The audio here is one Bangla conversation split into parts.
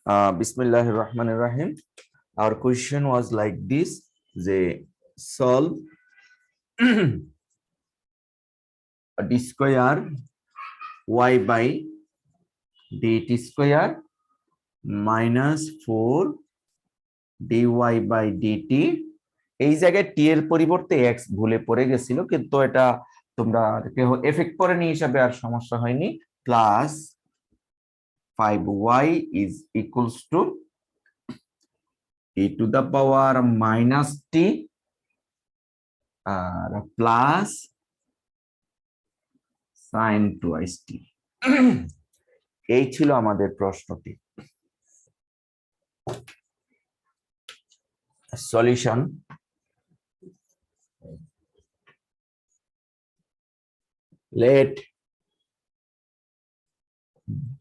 Bismillahir Rahmanir Rahim. Our question was like this: they solve d square y by dt square minus 4 dy by dt. এই জায়গায় t এর পরিবর্তে x ভুলে পড়ে গেছিল, কিন্তু এটা তোমরা এফেক্ট করেনি হিসাবে আর সমস্যা হয়নি। Plus 5y is equals to e to the power minus t plus sin twice t. এই ছিল আমাদের প্রশ্নটি। Solution: let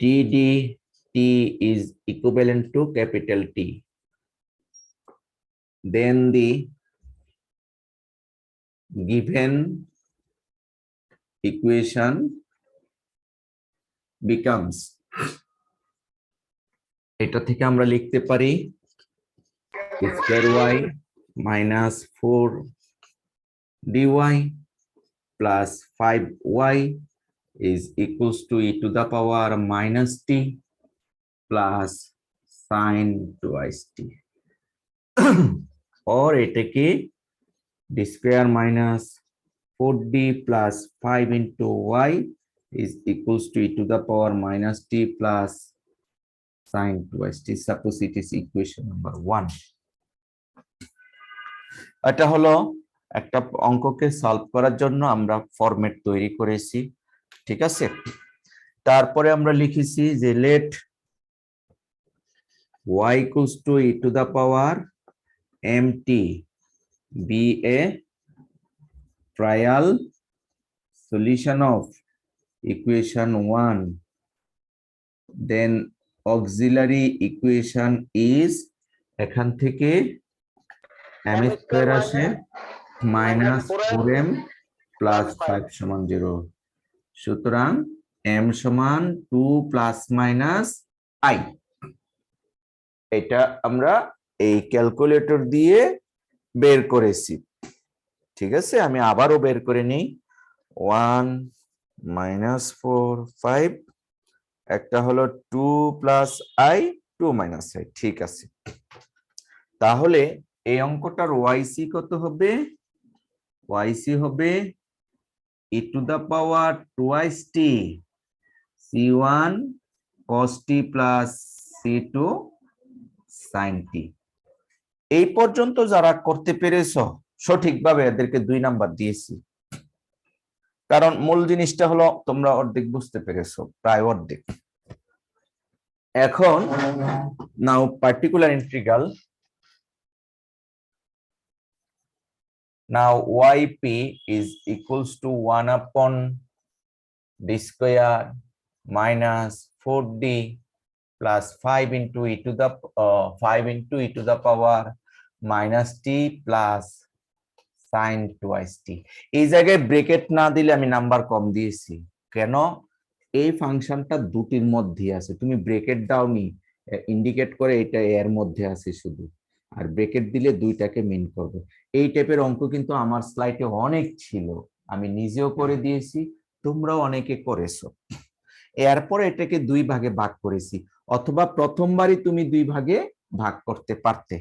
ddT is equivalent to capital T, then the given equation becomes, এটা থেকে আমরা লিখতে পারি square y minus 4 dy plus 5y is equals to e to the power minus t plus sin twice t. और এটাকে d square minus 4d plus 5 into y is equals to e to the power minus t plus sin twice t. Suppose it is equation number 1. এটা হলো একটা অঙ্ককে সলভ করার জন্য আমরা ফরম্যাট তৈরি করেছি, ঠিক আছে। তারপরে আমরা লিখেছি যে let y equals to e to the power mt be a trial solution of equation 1, then auxiliary equation is, এখান থেকে m স্কয়ার আসে minus 4m plus 5 সমান 0, সুতরাং m সমান 2 plus minus I। এটা আমরা এই ক্যালকুলেটর দিয়ে বের করেছি, ঠিক আছে। আমি আবারও বের করে নিই 1 minus 4 5, একটা হলো 2 plus I 2 minus I, ঠিক আছে। তাহলে এই অঙ্কটার yc কত হবে? yc হবে e to the power twice t c1 cos t plus c2 sin t। এই পর্যন্ত যারা করতে পেরেছো সঠিকভাবে এদেরকে 2 নাম্বার দিয়েছি, কারণ মূল জিনিসটা হলো তোমরা অর্ধেক বুঝতে পেরেছো, প্রায় অর্ধেক। এখন নাও particular integral, now yp is equals to 1 upon d square minus 4d plus 5 into e to the 5 into e to the power minus t plus sin twice t। এই জায়গায় ব্র্যাকেট না দিলে আমি নাম্বার কম দিয়েছি কেন? এই ফাংশনটা দুটির মধ্যে আছে, তুমি ব্র্যাকেট দাওনি, ইন্ডিকেট করে এটা এর মধ্যে আছে শুধু, আর ব্র্যাকেট দিলে দুইটাকে মিন করবে। এই টাইপের অঙ্ক কিন্তু আমার স্লাইডে অনেক ছিল, আমি নিজেও করে দিয়েছি, তোমরাও অনেকে করেছো। এরপর এটাকে 2 ভাগে ভাগ করেছি, অথবা প্রথমবারই তুমি 2 ভাগে ভাগ করতে পারতে,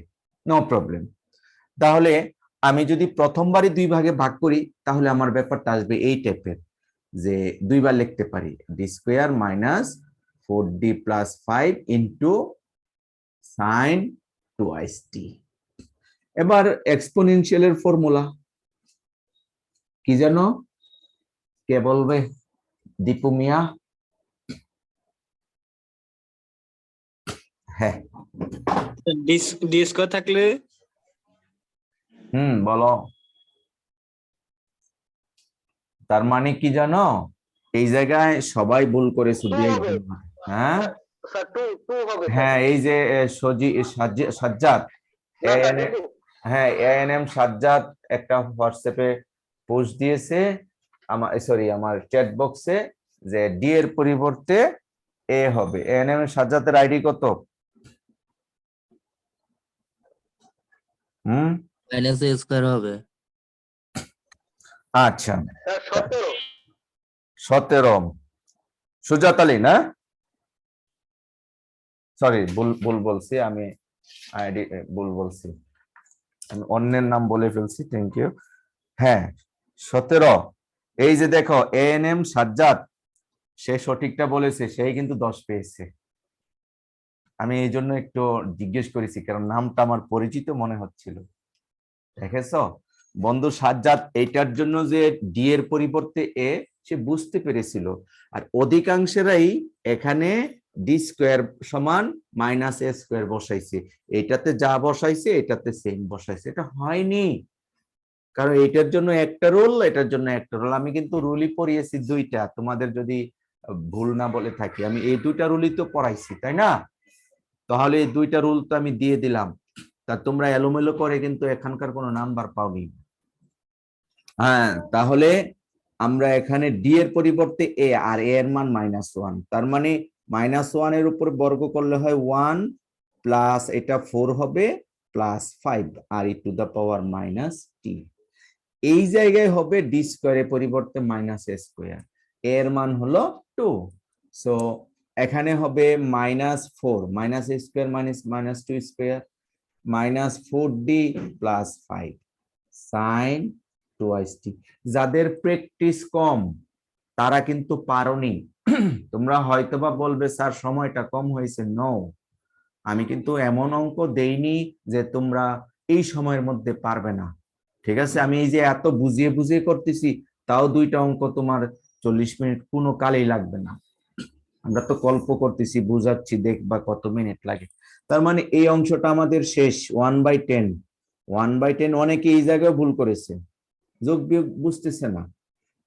নো প্রবলেম। তাহলে আমি যদি প্রথমবারই 2 ভাগে ভাগ করি তাহলে আমার ব্যাপারটা আসবে এই টাইপের, যে 2 বার লিখতে পারি d square minus 4d plus 5 into sin twice t। এবার এক্সপোনেনশিয়ালের ফর্মুলা কি জানো? কে বলবে? দীপু মিয়া? হ্যাঁ, ডি স্কয়ার থাকলে বলো। তার মানে কি জানো? এই জায়গায় সবাই ভুল করেছে। হ্যাঁ হ্যাঁ, এই যে সাজ্জাদ, হ্যাঁ এএনএম সাজ্জাদ একটা হোয়াটসঅ্যাপে পোস্ট দিয়েছে আমার চ্যাট বক্সে, যে ডি এর পরিবর্তে এ হবে। এএনএম সাজ্জাদের আইডি কত? হুম, মাইনাস এ স্কয়ার হবে। আচ্ছা 17 সুজাত আলী না, সরি ভুল ভুল বলছি আমি, আইডি ভুল বলছি, আমি অন্যের নাম বলে ফেলছি, থ্যাংক ইউ। হ্যাঁ 17, এই যে দেখো এএনএম সাজ্জাদ, সে সঠিকটা বলেছে, সেই কিন্তু 10 পেয়েছে। আমি এই জন্য একটু জিজ্ঞেস করেছি, কারণ নামটা আমার পরিচিত মনে হচ্ছিল। দেখেছো বন্ধু সাজ্জাদ, এইটার জন্য যে ডি এর পরিবর্তে এ, সে বুঝতে পেরেছিল। আর অধিকাংশেরাই এখানে ডি স্কোয়ার সমান মাইনাস এ স্কোয়ার বসাইছে, এটাতে যা বসাইছে এটাতে সেম বসাইছে, এটা হয়নি। কারণ এটার জন্য একটা রুল, এটার জন্য একটা রুল, আমি কিন্তু রুলই পড়িয়েছি দুইটা, তোমাদের যদি ভুল না বলে থাকি, আমি এই দুইটা রুলই তো পড়াইছি, তাই না? তাহলে এই দুইটা রুল তো আমি দিয়ে দিলাম, তা তোমরা এলোমেলো করে কিন্তু এখানকার কোনো নাম্বার পাওনি। হ্যাঁ, তাহলে আমরা এখানে ডি এর পরিবর্তে এ, আর এ এর মান -1, তার মানে -1 এর উপর বর্গ করলে হয় 1 প্লাস এটা 4 হবে প্লাস 5 আর e to the power -t। এই জায়গায় হবে ডি স্কোয়ারের পরিবর্তে -a স্কোয়ার, এর মান হলো 2, সো এখানে হবে -4 -a square -2 square -4d plus 5 sine 2t। যাদের প্র্যাকটিস কম তারা কিন্তু পারোনি। তোমরা হয়তোবা বলবে স্যার সময়টা কম হয়েছে, নো, আমি কিন্তু এমন অঙ্ক দেইনি যে তোমরা এই সময়ের মধ্যে পারবে না। ঠিক আছে, আমি এই যে এত বুঝিয়ে বুঝিয়ে করতেছি, তাও দুইটা অঙ্ক তোমার 40 মিনিট কোনো কালেই লাগবে না। আমরা তো গল্প করতেছি, বুঝাচ্ছি, দেখবা কত মিনিট লাগে। তার মানে এই অংশটা আমাদের শেষ, 1/10। 1/10 অনেকে এই জায়গায় ভুল করেছে, যোগ বিয়োগ বুঝতেছে না।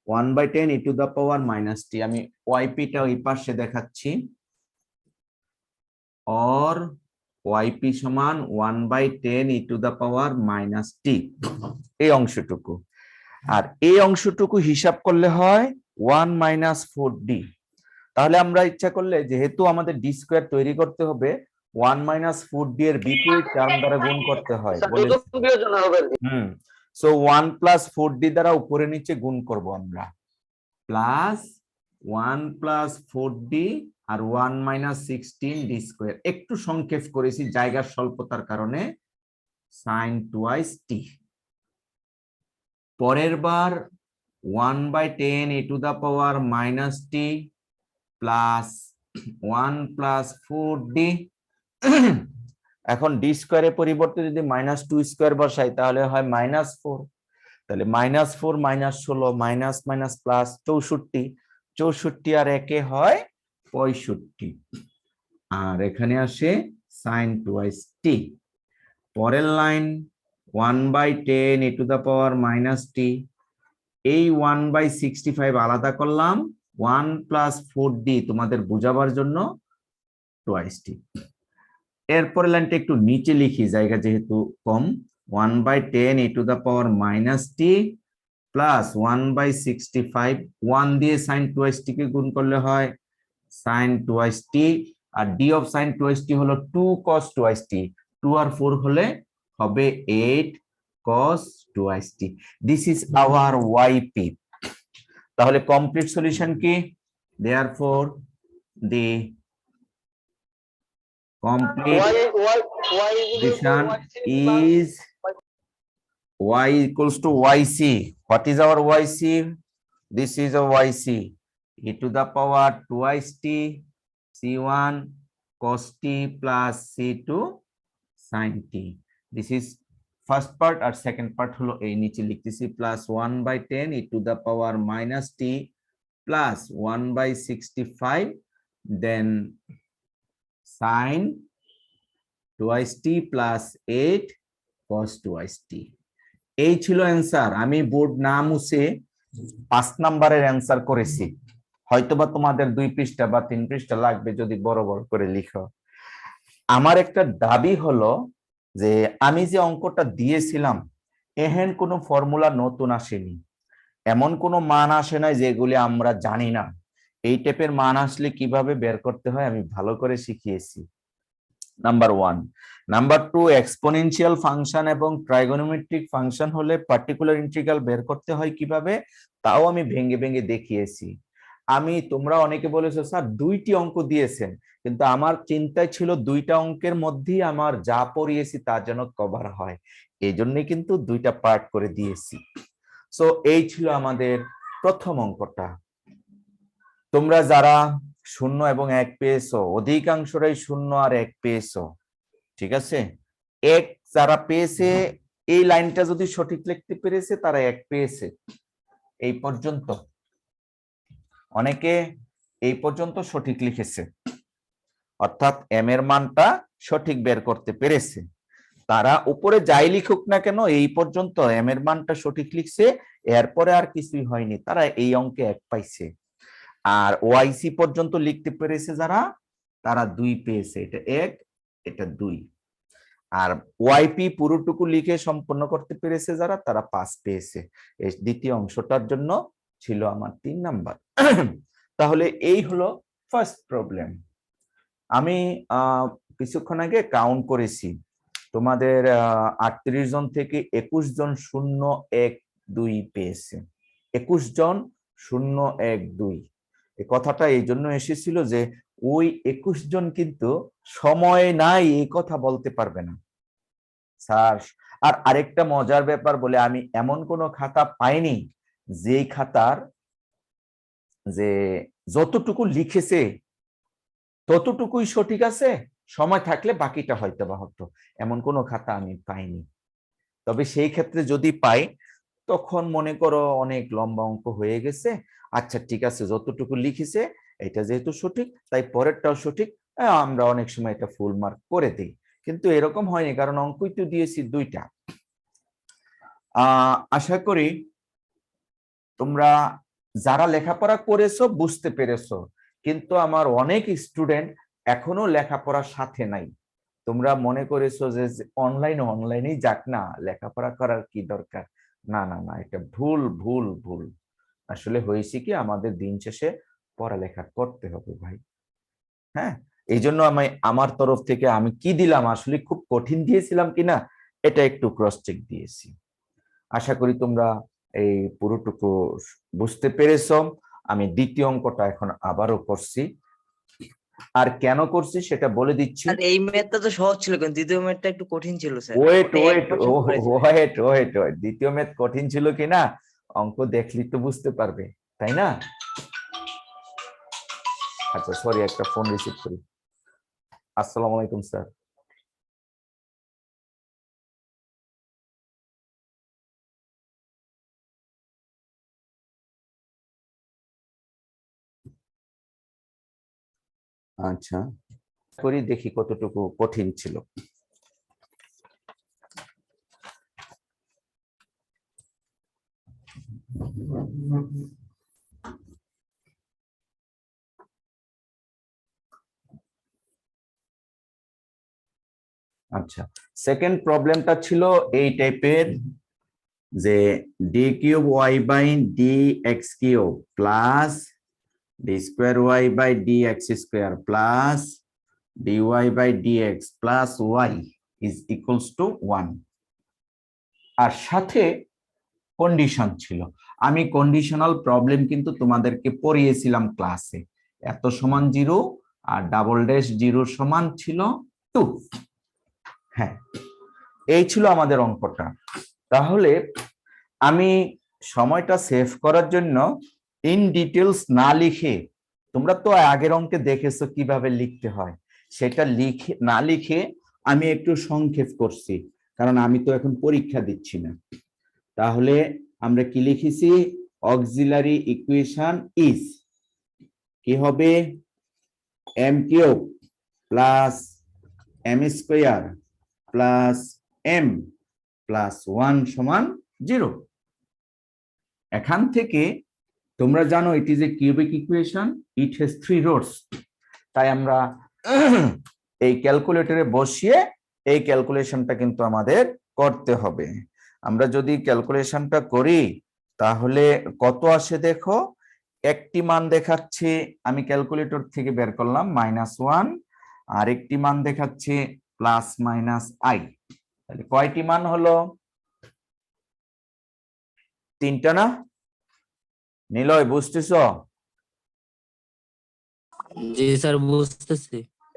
1/10 e to the power -t, আমি ওয়াইপিটা ওই পাশে দেখাচ্ছি, or yp সমান 1/10 e to the power -t, এই অংশটুকু। আর এই অংশটুকু হিসাব করলে হয় 1 - 4d। তাহলে আমরা ইচ্ছা করলে, যেহেতু আমাদের ডি স্কোয়ার তৈরি করতে হবে, 1 - 4d এর বিপরীত টার্ম দ্বারা গুণ করতে হয় বলেছি। সো 1 + 4d দ্বারা উপরে নিচে গুণ করব আমরা, প্লাস 1 + 4d আর 1 - 16d স্কোয়ার, একটু সংক্ষেপ করেছি জায়গার স্বল্পতার কারণে, sin 2t। পরের বার 1/10 e to the power -t plus 1 + 4d। এখন ডি স্কোয়ারের পরিবর্তে যদি -2 স্কোয়ার বসাই তাহলে হয় -4, তাহলে -4 -16 মাইনাস মাইনাস প্লাস 64, 64 আর একে হয় 65, আর এখানে আসে sin 2t। পরের line 1/10 e to the power -t, এই 1/65 আলাদা করলাম, 1 + 4d তোমাদের বোঝাবার জন্য 2t। এরপরে লাইনটা একটু নিচে লিখি, জায়গা যেহেতু কম, 1/10 e to the power -t plus 1/65, 1 দিয়ে sin 2t কে গুণ করলে হয় sin 2t, R d of sin 2t হলো 2 cos 2t, 2 আর 4 হলে হবে 8 cos 2t। This is our yp। তাহলে কমপ্লিট সলিউশন কি? Therefore the complete solution is y equals to yc. What is our yc? This is a yc, e to the power twice t c1 cos t plus c2 sin t. This is first part, আর second part হলো এই নিচে লিখতেছি, plus 1/10 e to the power -t plus 1/65, then sin 2t plus 8 cos 2t। এই ছিল অ্যান্সার। আমি বোর্ড না মুছে 5 নাম্বারের অ্যান্সার করেছি, হয়তোবা তোমাদের 2 পৃষ্ঠা বা 3 পৃষ্ঠা লাগবে যদি বড় বড় করে লিখো। আমার একটা দাবি হলো যে আমি যে অঙ্কটা দিয়েছিলাম, এহেন কোনো ফর্মুলা নতুন আসেনি, এমন কোনো মান আসে নাই যেগুলি আমরা জানি না। এই টাইপের মান আসলে কিভাবে বের করতে হয় আমি ভালো করে শিখিয়েছি। নাম্বার 1। নাম্বার 2, এক্সপোনেনশিয়াল ফাংশন এবং ট্রাইগোনোমেট্রিক ফাংশন হলে পার্টিকুলার ইন্টিগ্রাল বের করতে হয় কিভাবে, তাও আমি ভেঙে ভেঙে দেখিয়েছি। তোমরা অনেকে বলেছো স্যার 2টি অঙ্ক দিয়েছেন, কিন্তু আমার চিন্তায় ছিল 2টা অঙ্কের মধ্যেই আমার যা পড়িয়েছি তা যেন কভার হয়, এই জন্যই কিন্তু 2টা পার্ট করে দিয়েছি। সো এই ছিল আমাদের প্রথম অঙ্কটা। তোমরা যারা 0 এবং 1 পেয়েছো, অধিকাংশরাই 0 আর 1 পেয়েছো, ঠিক আছে। 1 যারা পেয়েছে, এই লাইনটা যদি সঠিক লিখতে পেরেছে তারা 1 পেয়েছে। এই পর্যন্ত অনেকে এই পর্যন্ত সঠিক লিখেছে, অর্থাৎ এম এর মানটা সঠিক বের করতে পেরেছে। তারা উপরে যাই লিখুক না কেন, এই পর্যন্ত এম এর মানটা সঠিক লিখছে, এরপরে আর কিছুই হয়নি, তারা এই অঙ্কে 1 পাইছে। আর ওয়াইসি পর্যন্ত লিখতে পেরেছে যারা, তারা 2 পেয়েছে, এটা 1, এটা 2। আর ওয়াইপি পুরোটুকু লিখে সম্পন্ন করতে পেরেছে যারা, তারা 5 পেয়েছে। এই দ্বিতীয় অংশটার জন্য ছিল আমার 3 নাম্বার। তাহলে এই হলো ফার্স্ট প্রবলেম। আমি কিছুক্ষণ আগে কাউন্ট করেছি, তোমাদের 38 জন থেকে 21 জন 0, 1, 2 পেয়েছে। 21 জন 0, 1, 2। এই কথাটা এই জন্য এসেছিল যে ওই 21 জন কিন্তু সময় নাই এই কথা বলতে পারবে না স্যার। আর আরেকটা মজার ব্যাপার বলে, আমি এমন কোন খাতা পাইনি যেই খাতার যে যতটুকু লিখেছে ততটুকুই সঠিক আছে, সময় থাকলে বাকিটা হয়তো বা হতো, এমন কোনো খাতা আমি পাইনি। তবে সেই ক্ষেত্রে যদি পাই, তখন মনে করো অনেক লম্বা অঙ্ক হয়ে গেছে, আচ্ছা ঠিক আছে যতটুকু লিখেছে এটা যেহেতু সঠিক তাই পরেরটাও সঠিক, আমরা অনেক সময় এটা ফুল মার্ক করে দিই। কিন্তু এরকম হয়নি, কারণ অঙ্কই তো দিয়েছি 2টা। আশা করি তোমরা যারা লেখাপড়া করেছো বুঝতে পেরেছো, কিন্তু আমার অনেক স্টুডেন্ট এখনো লেখাপড়ার সাথে নাই। তোমরা মনে করেছো যে অনলাইনেই যাক না, লেখাপড়া করার কি দরকার। না না না, এটা ভুল ভুল ভুল। আসলে হয়েছে কি, আমাদের দিন শেষে পড়ালেখা করতে হবে ভাই। হ্যাঁ, এই জন্য আমার তরফ থেকে আমি কি দিলাম, আসলে খুব কঠিন দিয়েছিলাম কিনা এটা একটু ক্রস চেক দিয়েছি। আশা করি তোমরা এই পুরোটুকু বুঝতে পেরেছো। আমি দ্বিতীয় অঙ্কটা এখন আবারও করছি, আর কেন করছি সেটা বলে দিচ্ছি। আর এই ম্যাথটা তো সহজ ছিল, কিন্তু দ্বিতীয় ম্যাথটা একটু কঠিন ছিল স্যার। ওয়েট ওটা ওয়েট 1% করেছে। ওয়েট ওয়েট ওয়েট দ্বিতীয় ম্যাথ কঠিন ছিল কিনা অঙ্ক দেখলি তো বুঝতে পারবে, তাই না? আচ্ছা সরি, একটা ফোন রিসিভ করি। আসসালামু আলাইকুম স্যার। আচ্ছা করি, দেখি কতটুকু কঠিন ছিল। আচ্ছা, সেকেন্ড প্রবলেমটা ছিল এই টাইপের, যে d cube y by d x cube plus d square y by d x square plus dy by dx plus y is equals to 1। আর সাথে কন্ডিশন ছিল। আমি কন্ডিশনাল প্রবলেম কিন্তু তোমাদেরকে পড়িয়েছিলাম ক্লাসে, এত সমান 0 আর ডাবল ড্যাশ 0 সমান ছিল 2। হ্যাঁ, এই ছিল আমাদের অঙ্কটা। তাহলে আমি সময়টা সেভ করার জন্য ইন ডিটেলস না লিখে, তোমরা তো আগের অঙ্কে দেখেছো কিভাবে লিখতে হয়, সেটা না লিখে আমি একটু সংক্ষেপ করছি, কারণ আমি তো এখন পরীক্ষা দিচ্ছি না। তাহলে আমরা কি লিখেছি, অক্সিলারি ইকুয়েশন ইজ কি হবে, m cube plus m square plus m plus 1 সমান 0। এখান থেকে তোমরা জানো it is a cubic equation, it has 3 roots. তাই আমরা এই ক্যালকুলেটরে বসিয়ে এই ক্যালকুলেশনটা কিন্তু আমাদের করতে হবে। আমরা যদি ক্যালকুলেশনটা করি তাহলে কত আসে দেখো, একটি মান দেখাচ্ছি আমি ক্যালকুলেটর থেকে বের করলাম -1, আরেকটি মান দেখাচ্ছে প্লাস মাইনাস আই। তাহলে কয়টি মান হলো? তিনটা না? নিলয় বুঝতেছ? জি স্যার, বুঝতেছি।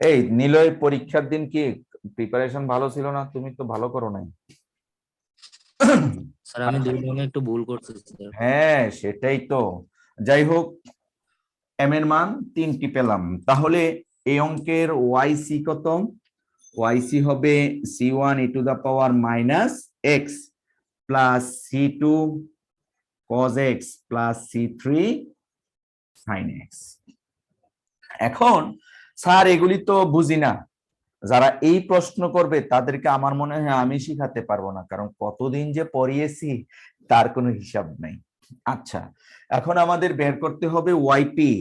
এই নিলয় পরীক্ষার দিন কি প্রিপারেশন ভালো ছিল না? তুমি তো ভালো করো নাই। স্যার আমি দুই জনে একটু ভুল করছি স্যার। হ্যাঁ সেটাই তো। যাই হোক, এম এর মান 3টি পেলাম। তাহলে এই অঙ্কের ওয়াইসি কত? ওয়াইসি হবে c1 e to the power minus x plus c2 cos x plus c3 sin x। এখন স্যার এগুলি তো বুঝি না, যারা এই প্রশ্ন করবে তাদেরকে আমার মনে হয় আমি শিখাতে পারবো না, কারণ কতদিন যে পড়িয়েছি তার কোনো হিসাব নাই। আচ্ছা, এখন আমাদের বের করতে হবে ওয়াইপি।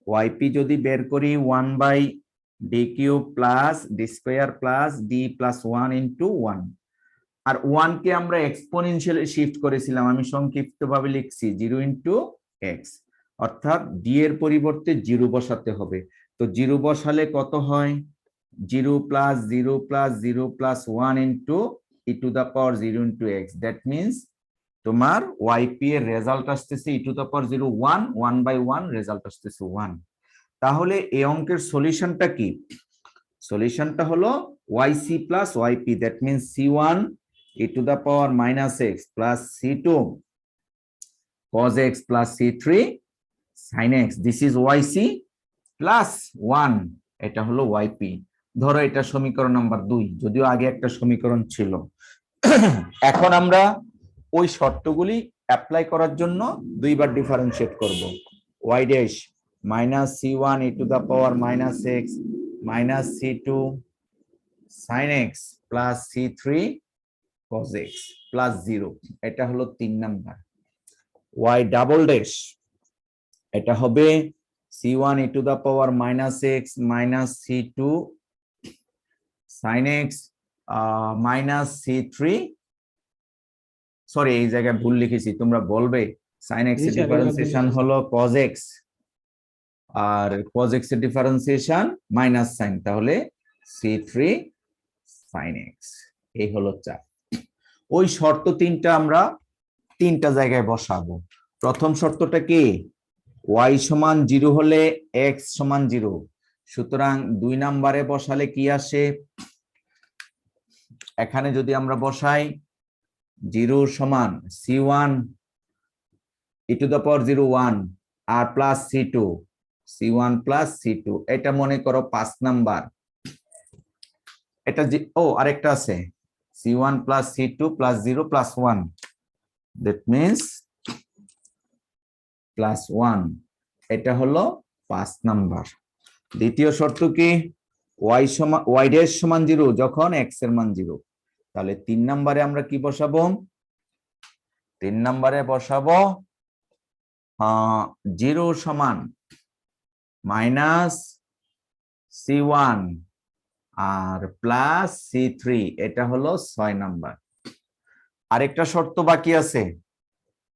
ওয়াইপি যদি বের করি 1/d³ plus d square plus d plus 1 into 1, আর 1 কে আমরা এক্সপোনেনশিয়ালি শিফট করেছিলাম, আমি সংক্ষিপ্ত ভাবে লিখছি 0 ইন্টু এক্স, অর্থাৎ ডি এর পরিবর্তে 0 বসাতে হবে। তো 0 বসালে কত হয়? 0 plus 0 plus 0 plus 1 into e to the power 0 into x. That means তোমার ওয়াইপি এর রেজাল্ট আসতেছে e to the power 0 1, 1/1 result আসতেছে 1। তাহলে এই অঙ্কের সলিউশনটা কি? সলিউশনটা হলো Y C plus Y P, that means c1 e to the power minus x plus c2 cos x plus c3 sin x। This is Y C plus 1, এটা হলো ওয়াইপি। ধরো এটা সমীকরণ নাম্বার 2, যদিও আগে একটা সমীকরণ ছিল। এখন আমরা ওই শর্তগুলি অ্যাপ্লাই করার জন্য দুইবার ডিফারেন্সিয়েট করব। y dash minus c1 e to the power minus x minus c2 sin x plus c3 cos x plus 0, এটা হলো 3 নাম্বার। y ডাবল ড্যাশ, এটা হবে c1 e to the power minus x minus c2 sin x minus c3, sorry এই জায়গায় ভুল লিখেছি, তোমরা বলবে sin x এর ডিফারেন্সিয়েশন হলো cos x, আর cos x এর ডিফারেন্সিয়েশন মাইনাস sin, তাহলে c3 sin x। এই হলো 4। ওই শর্ত তিনটা আমরা তিনটা জায়গায় বসাবো। প্রথম শর্তটা কি? y সমান 0 হলে x সমান 0, সুতরাং 2 নম্বরে বসালে কি আসে? এখানে যদি আমরা বসাই 0 সমান c1 e to the power 0 1 আর plus c2 c1 plus c2, এটা মনে করো 5 নাম্বার। এটা ও আরেকটা আছে c1 plus c2 plus 0 plus 1, that means plus 1, এটা হলো 5 নাম্বার। দ্বিতীয় শর্ত কি? y সমান y ড্যাশ সমান 0 যখন x এর মান 0, তাহলে 3 নম্বরে আমরা কি বসাবো? 3 নম্বরে বসাবো 0 সমান মাইনাস c1 আর প্লাস c3, এটা হলো 6 নাম্বার। আরেকটা শর্ত বাকি আছে,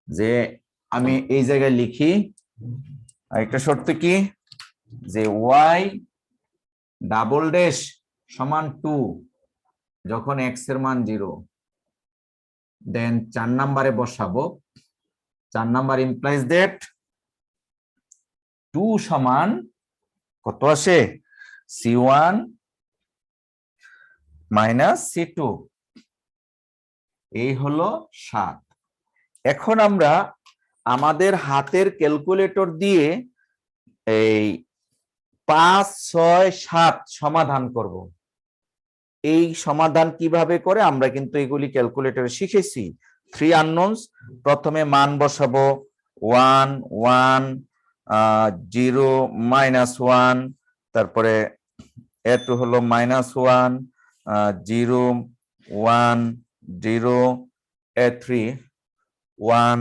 যে আমি এই জায়গায় লিখি। আরেকটা শর্ত কি? যে y ডাবল ড্যাশ সমান 2 যখন x এর মান 0, দেন 4 নম্বরে বসাবো। 4 নাম্বার ইমপ্লাইজ দ্যাট 2 সমান কত আসে? c1 মাইনাস c2, এই হলো 7। এখন আমরা আমাদের হাতের ক্যালকুলেটর দিয়ে এই 5 6 7 সমাধান করব। এই সমাধান কিভাবে করে আমরা কিন্তু এগুলি ক্যালকুলেটরে শিখেছি। 3 আননোনস, প্রথমে মান বসাবো 1 1 0 -1, তারপরে এ2 হলো -1 0 1 0, এ3 1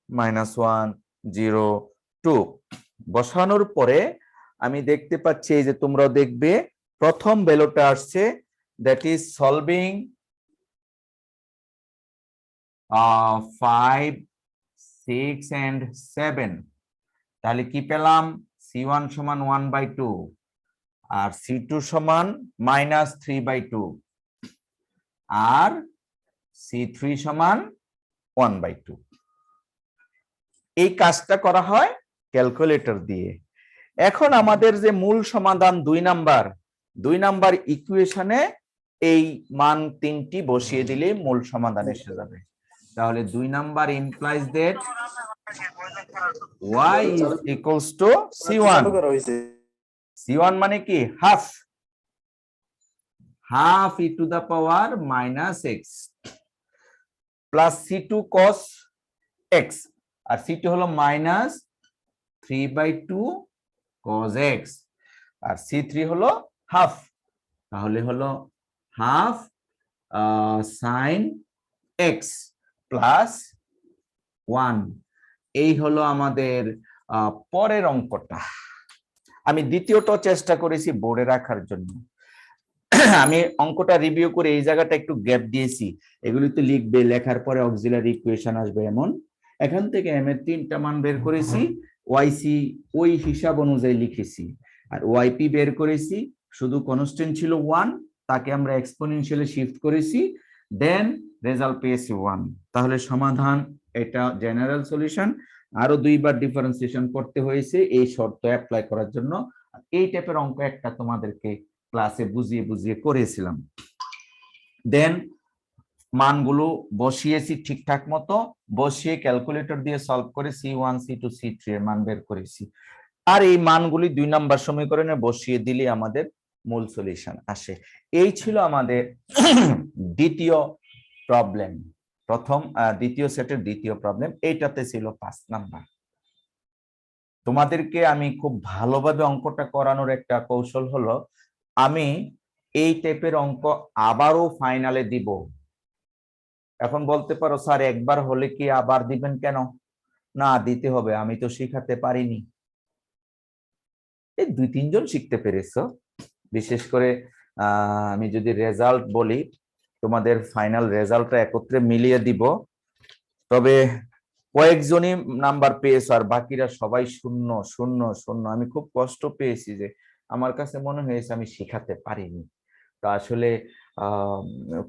-1 0 2 বসানোর পরে আমি দেখতে পাচ্ছি, এই যে তোমরাও দেখবে প্রথম ভ্যালুটা আসছে, that is solving 5 6 and 7। তাহলে কি পেলাম? c1 সমান 1/2 আর C2 সমান -3/2 আর C3 সমান 1/2। এই কাজটা করা হয় ক্যালকুলেটর দিয়ে। এখন আমাদের যে মূল সমাধান 2 নাম্বার ইকুয়েশনে এই মান 3টি বসিয়ে দিলে মূল সমাধান এসে যাবে। তাহলে 2 number implies that y is equals to C1। C1 মানে কি half e to the power -x plus C2 cos x R C2 হলো -3/2 cos x আর C3 হলো হাফ, তাহলে হলো হাফ sin x প্লাস 1। এই হলো আমাদের পরের অঙ্কটা। আমি দ্বিতীয়টা চেষ্টা করেছি বোর্ডে রাখার জন্য। আমি অঙ্কটা রিভিউ করে এই জায়গাটা একটু গ্যাপ দিয়েছি, এগুলিতে লিখবে, লেখার পরে অক্সিলারি ইকুয়েশন আসবে এমন। এখান থেকে m এর 3টা মান বের করেছি, yc ওই হিসাব অনুযায়ী লিখেছি, আর yp বের করেছি, শুধু কনস্ট্যান্ট ছিল 1, তাকে আমরা এক্সপোনেনশিয়ালি শিফট করেছি, দেন রেজাল্ট পেয়েছি 1। তাহলে সমাধান এটা জেনারেল সলিউশন। আরো 2বার ডিফারেন্সিয়েশন করতে হয়েছে এই শর্ত অ্যাপ্লাই করার জন্য। এই টাইপের অঙ্ক একটা তোমাদেরকে ক্লাসে বুঝিয়ে বুঝিয়ে করেছিলাম। দেন মানগুলো বসিয়েছি ঠিকঠাক মতো, বসিয়ে ক্যালকুলেটর দিয়ে সলভ করে C1 C2 C3 এর মান বের করেছি। আর এই মানগুলি 2 নাম্বার সমীকরণে বসিয়ে দিলে আমাদের মূল সলিউশন আসে। এই ছিল আমাদের দ্বিতীয় প্রবলেম, দ্বিতীয় সেটের দ্বিতীয় প্রবলেম। এইটাতে ছিল 5 নাম্বার। তোমাদেরকে আমি খুব ভালোভাবে অঙ্কটা করানোর একটা কৌশল হলো, আমি এই টাইপের অঙ্ক আবারও ফাইনালে দিব। এখন বলতে পারো স্যার একবার হলে কি আবার দিবেন কেন? না, দিতে হবে, আমি তো শিখাতে পারিনি। এই 2-3 জন শিখতে পেরেছো। বিশেষ করে আমি যদি রেজাল্ট বলি, তোমাদের ফাইনাল রেজাল্টটা একত্রে মিলিয়ে দিব, তবে কয়েকজনই নাম্বার পেয়েছো আর বাকিরা সবাই 0 0 0। আমি খুব কষ্ট পেয়েছি, যে আমার কাছে মনে হয়েছে আমি শিখাতে পারিনি। তো আসলে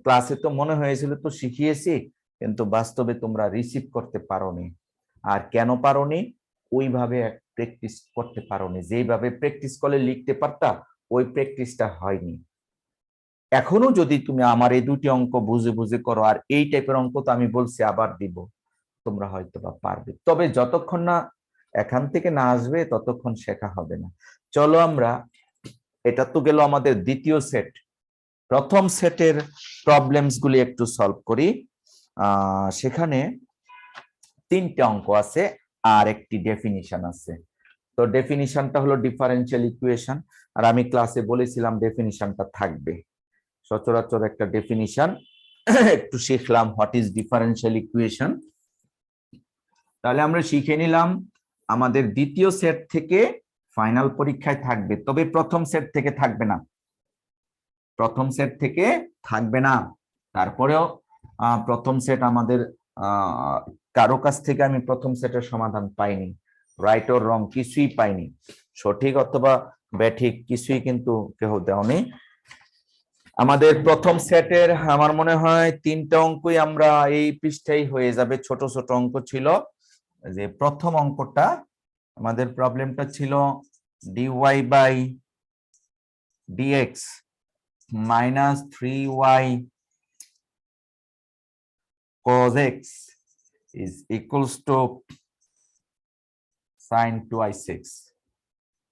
ক্লাসে তো মনে হয়েছিল তো শিখিয়েছি, কিন্তু বাস্তবে তোমরা রিসিভ করতে পারোনি। আর কেন পারোনি? ওইভাবে প্র্যাকটিস করতে পারোনি, যেইভাবে প্র্যাকটিস করলে লিখতে পারতা ওই প্র্যাকটিসটা হয়নি। এখনো যদি তুমি আমার এই 2টি অঙ্ক বুঝে বুঝে করো, আর এই টাইপের অঙ্ক তো আমি বলছি আবার দিব, তোমরা হয়তো বা পারবে। তবে যতক্ষণ না এখান থেকে না আসবে ততক্ষণ শেখা হবে না। চলো আমরা, এটা তো গেল আমাদের দ্বিতীয় সেট। প্রথম সেটের প্রবলেমস গুলি একটু সলভ করি। সেখানে 3টে অঙ্ক আছে আর একটি ডেফিনিশন আছে। তো ডেফিনিশনটা হলো ডিফারেনশিয়াল ইকুয়েশন, আর আমি ক্লাসে বলেছিলাম ডেফিনিশনটা থাকবে। সচরাচর একটা ডেফিনিশন একটু শিখলাম, হোয়াট ইজ ডিফারেনশিয়াল ইকুয়েশন। তাহলে আমরা শিখে নিলাম, আমাদের দ্বিতীয় সেট থেকে ফাইনাল পরীক্ষায় থাকবে, তবে প্রথম সেট থেকে থাকবে না। প্রথম সেট থেকে থাকবে না। তারপরেও প্রথম সেট আমাদের কারো কাছ থেকে আমি প্রথম সেটের সমাধান পাইনি, রাইট অর রং কিছুই পাইনি, সঠিক অথবা ব্যাঠিক কিছুই কিন্তু কেউ দেওনি। আমাদের প্রথম সেটের আমার মনে হয় 3টা অঙ্কই আমরা এই পৃষ্ঠায় হয়ে যাবে, ছোট ছোট অঙ্ক ছিল। যে প্রথম অঙ্কটা আমাদের প্রবলেমটা ছিল dy/dx -3y cos x is equals to sin 2i6,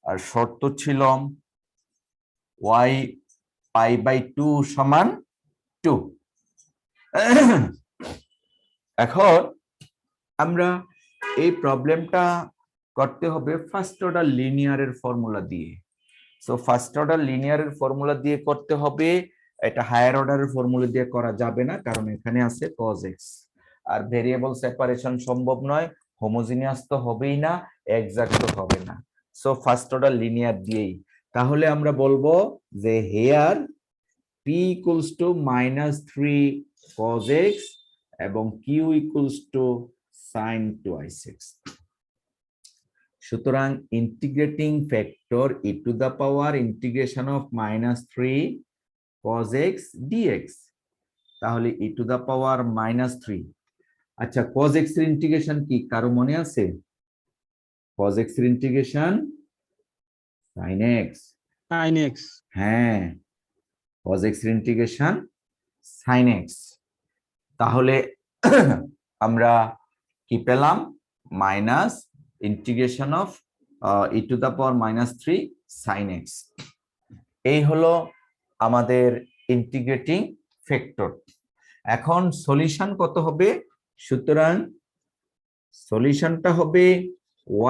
আর শর্ত ছিল y π/2 সমান 2। এখন আমরা এই প্রবলেমটা করতে হবে ফার্স্ট অর্ডার লিনিয়ারের ফর্মুলা দিয়ে। সো ফার্স্ট অর্ডার লিনিয়ারের ফর্মুলা দিয়ে করতে হবে, এটা হায়ার অর্ডারের ফর্মুলা দিয়ে করা যাবে না, কারণ এখানে আছে cos x, আর ভেরিয়েবল সেপারেশন সম্ভব নয়, হোমোজিনিয়াস তো হবেই না, এক্সাক্ট তো হবে না। সো ফার্স্ট অর্ডার লিনিয়ার দিয়েই তাহলে আমরা বলবো যে here p equals to -3 cos x এবং q equals to sin 2i6। সুতরাং integrating factor e to the power integration of -3 cos x dx, তাহলে e টু দ্য পাওয়ার -3। আচ্ছা, cos x এর ইন্টিগ্রেশন কি কারো মনে আছে? cos x এর integration sin x। sin x। হ্যাঁ, cos x এর ইন্টিগ্রেশন sin x। তাহলে আমরা কি পেলাম? Minus integration of e to the power -3 sin x। এই হলো আমাদের ইন্টিগ্রেটিং ফ্যাক্টর। এখন সলিউশন কত হবে? সুতরাং সলিউশনটা হবে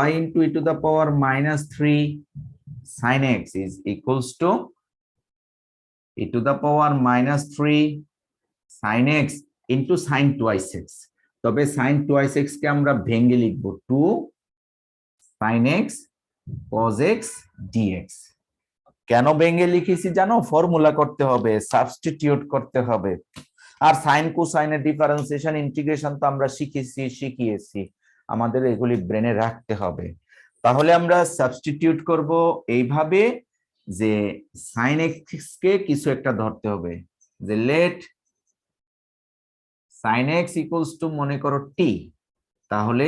y into e to the power -3 sin x is equals to e to the power -3 sin x into sin twice x। তবে sin twice x কে আমরা ভেঙে লিখব 2 sin x cos x dx। কেন ভেঙে লিখেছি জানো? ফর্মুলা করতে হবে, সাবস্টিটিউট করতে হবে। আর সাইন কোসাইনের ডিফারেন্সিয়েশন ইন্টিগ্রেশন তো আমরা শিখিয়েছি, আমাদের এগুলি ব্রেনে রাখতে হবে। তাহলে আমরা সাবস্টিটিউট করব এইভাবে যে সাইন এক্স কে কিছু একটা ধরতে হবে, যে let sine x equals to মনে করো টি, তাহলে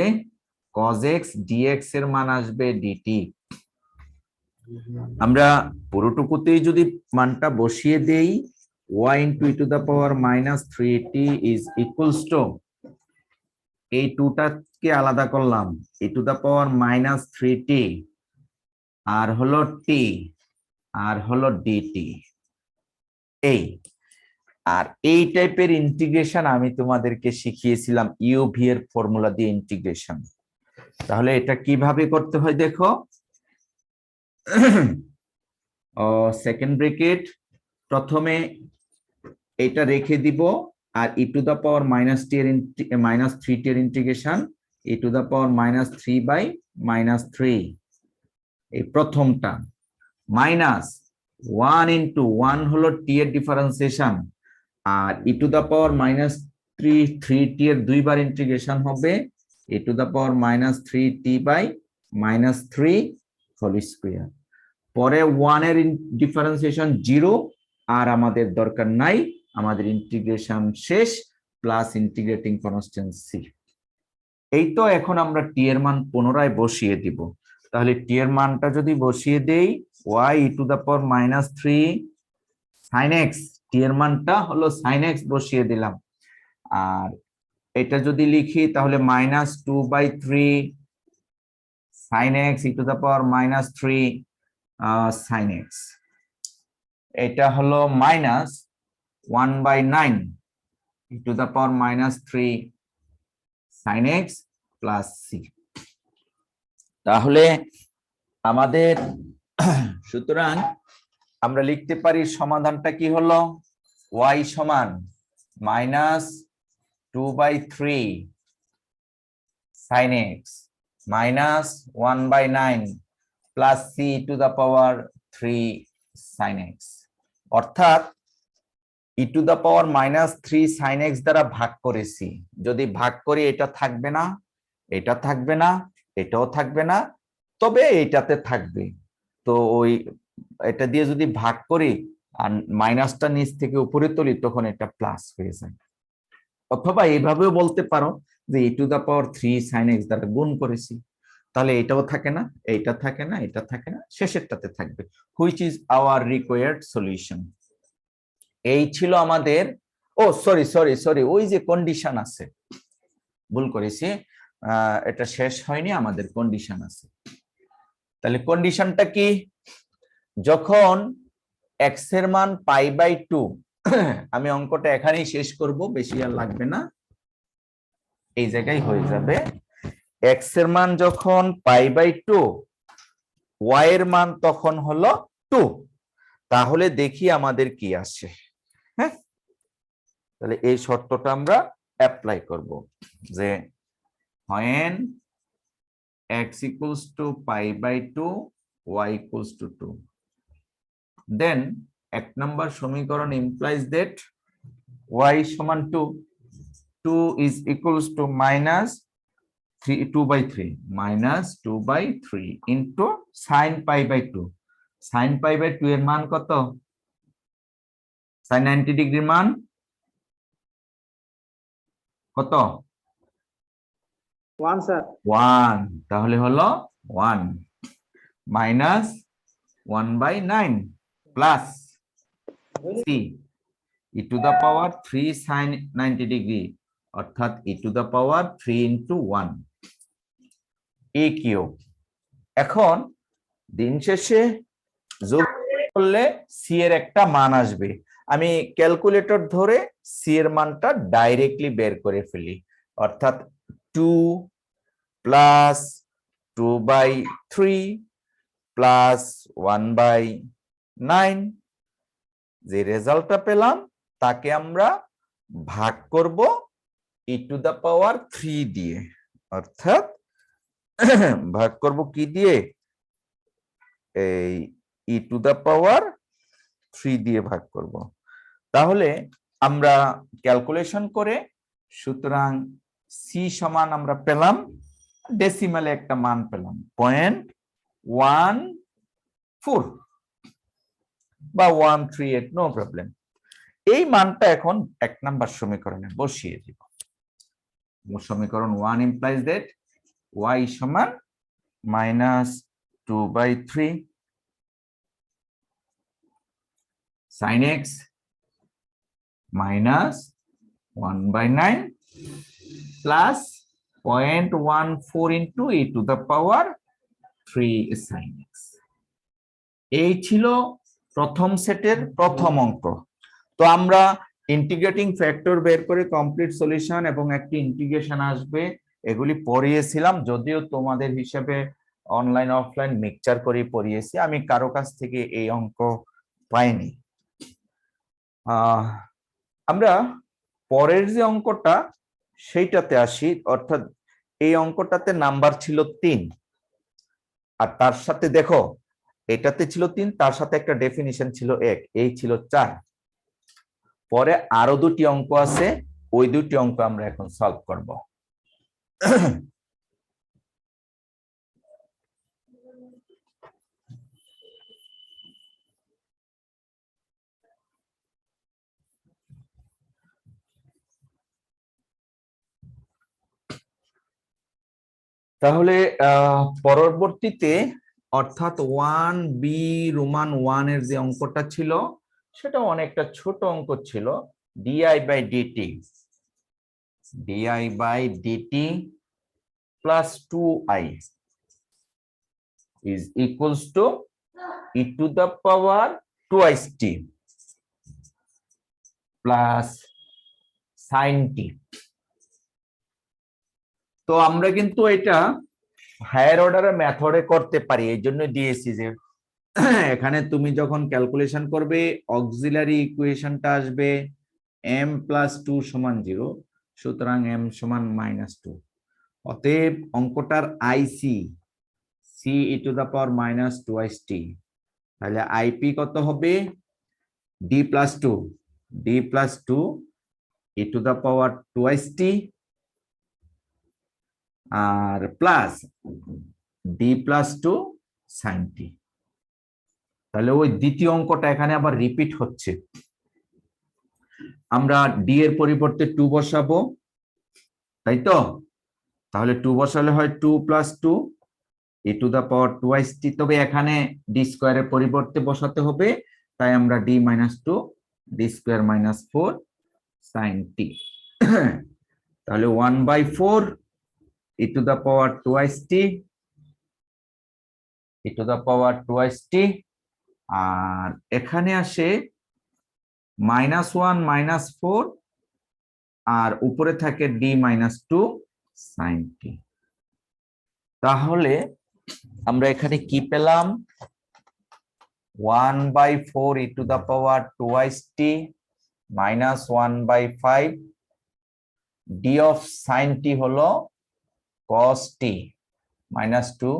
cos x dx এর মান আসবে dt। আমরা পুরোটুকুতেই যদি মানটা বসিয়ে দেই, y into e to the power -3t is equals to, এই টুটাকে আলাদা করলাম, e to the power -3t আর হলো t আর হলো dt। এই আর এই টাইপের ইন্টিগ্রেশন আমি তোমাদেরকে শিখিয়েছিলাম ইউভি এর ফর্মুলা দিয়ে ইন্টিগ্রেশন। তাহলে এটা কিভাবে করতে হয় দেখো, সেকেন্ড ব্র্যাকেট প্রথমে এটা রেখে দিব, আর e to the power -3t এর ইন্টিগ্রেশন e টু দা পাওয়ার -3/-3, এই প্রথমটা, মাইনাস 1 into 1 হলো t এর ডিফারেন্সিয়েশন, আর e to the power -3t এর দুইবার ইন্টিগ্রেশন হবে e to the power -3t/-3 whole square. পরে 1 এর ডিফারেন্সিয়েশন 0, আর আমাদের দরকার নাই, আমাদের ইন্টিগ্রেশন শেষ, প্লাস ইন্টিগ্রেটিং কনস্ট্যান্ট c। এই তো এখন আমরা টি এর মান পুনরায় বসিয়ে দিব। তাহলে টি এর মানটা যদি বসিয়ে দেই, y e to the power -3 sin x, t এর মানটা হলো sin x বসিয়ে দিলাম। আর এটা যদি লিখি তাহলে -2/3 sin x e to the power -3 sin x, এটা হলো -1/9 e to the power -3 sin x plus c। তাহলে আমাদের সুতরাং আমরা লিখতে পারি সমাধানটা কি হলো, y সমান -2/3 sin x -1/9 plus c to the power 3 sin x, অর্থাৎ e to the power -3 sin x দ্বারা ভাগ করেছি। যদি ভাগ করি এটা থাকবে না, এটা থাকবে না, এটাও থাকবে না, তবে এটাতে থাকবে। তো ওই এটা দিয়ে যদি ভাগ করি আর মাইনাসটা নিচ থেকে উপরে তুলি, তখন এটা প্লাস হয়ে যায়। অথবা এইভাবেও বলতে পারো যে e to the power 3 sin x দ্বারা গুণ করেছি, তাহলে এটাও থাকে না, এইটা থাকে না, এটা থাকে না, শেষেরটাতে থাকবে, which is our required solution. এই ছিল আমাদের, ও সরি সরি সরি, ওই যে কন্ডিশন আছে, ভুল করেছি, এটা শেষ হয়নি, আমাদের কন্ডিশন আছে। তাহলে কন্ডিশনটা কি, যখন x এর মান π/2, আমি অঙ্কটা এখানেই শেষ করব, বেশি আর লাগবে না, এই জায়গায় হয়ে যাবে। x এর মান যখন π/2, y এর মান তখন হলো 2, তাহলে দেখি আমাদের কি আসে। হ্যাঁ, তাহলে এই শর্তটা আমরা অ্যাপ্লাই করব, যে when x equals to π/2 y equals to 2, then 1 নম্বর সমীকরণ implies that y সমান 2 is equals to 2/3 minus 2/3 into sin pi/2 sin pi/2 এর মান কত sin 90 ডিগ্রির মান কত 1 স্যার 1 তাহলে হলো 1 minus 1/9 plus c e to the power 3 sin 90 degree অর্থাৎ e to the power 3 into 1 a cube এখন দিন শেষে যোগ করলে c এর একটা মান আসবে আমি ক্যালকুলেটর ধরে c এর মানটা ডাইরেক্টলি বের করে ফেলি অর্থাৎ 2 plus 2/3 plus 1/9 যে রেজাল্টটা পেলাম তাকে আমরা ভাগ করব e to the power 3 দিয়ে অর্থাৎ ভাগ করব কি দিয়ে এই e to the power 3 দিয়ে ভাগ করব তাহলে আমরা ক্যালকুলেশন করে সুতরাং c সমান আমরা পেলাম ডেসিমালে একটা মান পেলাম 0.14 বা 138 নো প্রবলেম এই মানটা এখন এক নাম্বার সমীকরণে বসিয়ে দিব সমীকরণ 1 implies that y সমান -2/3 sin x minus 1/9 plus 0.14 into e to the power 3 sin x এই ছিল প্রথম সেটের প্রথম অঙ্ক তো আমরা ইন্টিগ্রেটিং ফ্যাক্টর বের করে কমপ্লিট সলিউশন এবং একটি ইন্টিগ্রেশন আসবে এগুলি পড়িয়েছিলাম যদিও তোমাদের হিসেবে অনলাইন অফলাইন মিক্সচার করে পড়িয়েছি আমি কারো কাছ থেকে এই অঙ্ক পাইনি আমরা পরের যে অঙ্কটা সেইটাতে আসি অর্থাৎ এই অঙ্কটাতে নাম্বার ছিল 3 আর তার সাথে দেখো এটাতে ছিল 3 তার সাথে একটা ডেফিনিশন ছিল 1 এই ছিল 4 পরে আরো দুটি অঙ্ক আছে ওই দুটি অঙ্ক আমরা এখন সলভ করব তাহলে পরবর্তীতে অর্থাৎ 1b রোমান 1 এর যে অঙ্কটা ছিল সেটা অনেকটা ছোট অঙ্ক ছিল di/dt plus 2i is equals to e to the power twice t plus sin t তো আমরা কিন্তু এটা হায়ার অর্ডারের মেথডে করতে পারি এই জন্য দিয়েছি যে এখানে তুমি যখন ক্যালকুলেশন করবে অক্সিলারি ইকুয়েশনটা আসবে m + 2 = 0 সুতরাং m = -2 অতএব অঙ্কটার আইসি c e to the power -2 t তাহলে ip কত হবে d + 2 e to the power 2 t আর প্লাস d + 2 sin t তাহলে ওই দ্বিতীয় অঙ্কটা এখানে আবার রিপিট হচ্ছে আমরা d এর পরিবর্তে 2 বসাবো তাই তো তাহলে 2 বসালে হয় 2 + 2 e to the power 2 t তবে এখানে d স্কয়ারের পরিবর্তে বসাতে হবে তাই আমরা d - 2 d square - 4 sin t তাহলে 1/4 e to the power 2 t e to the power 2 t আর এখানে আসে -1 -4 আর উপরে থাকে d - 2 sin t তাহলে আমরা এখানে কি পেলাম 1/4 e to the power 2 t -1/5 d of sin t হলো cos t -2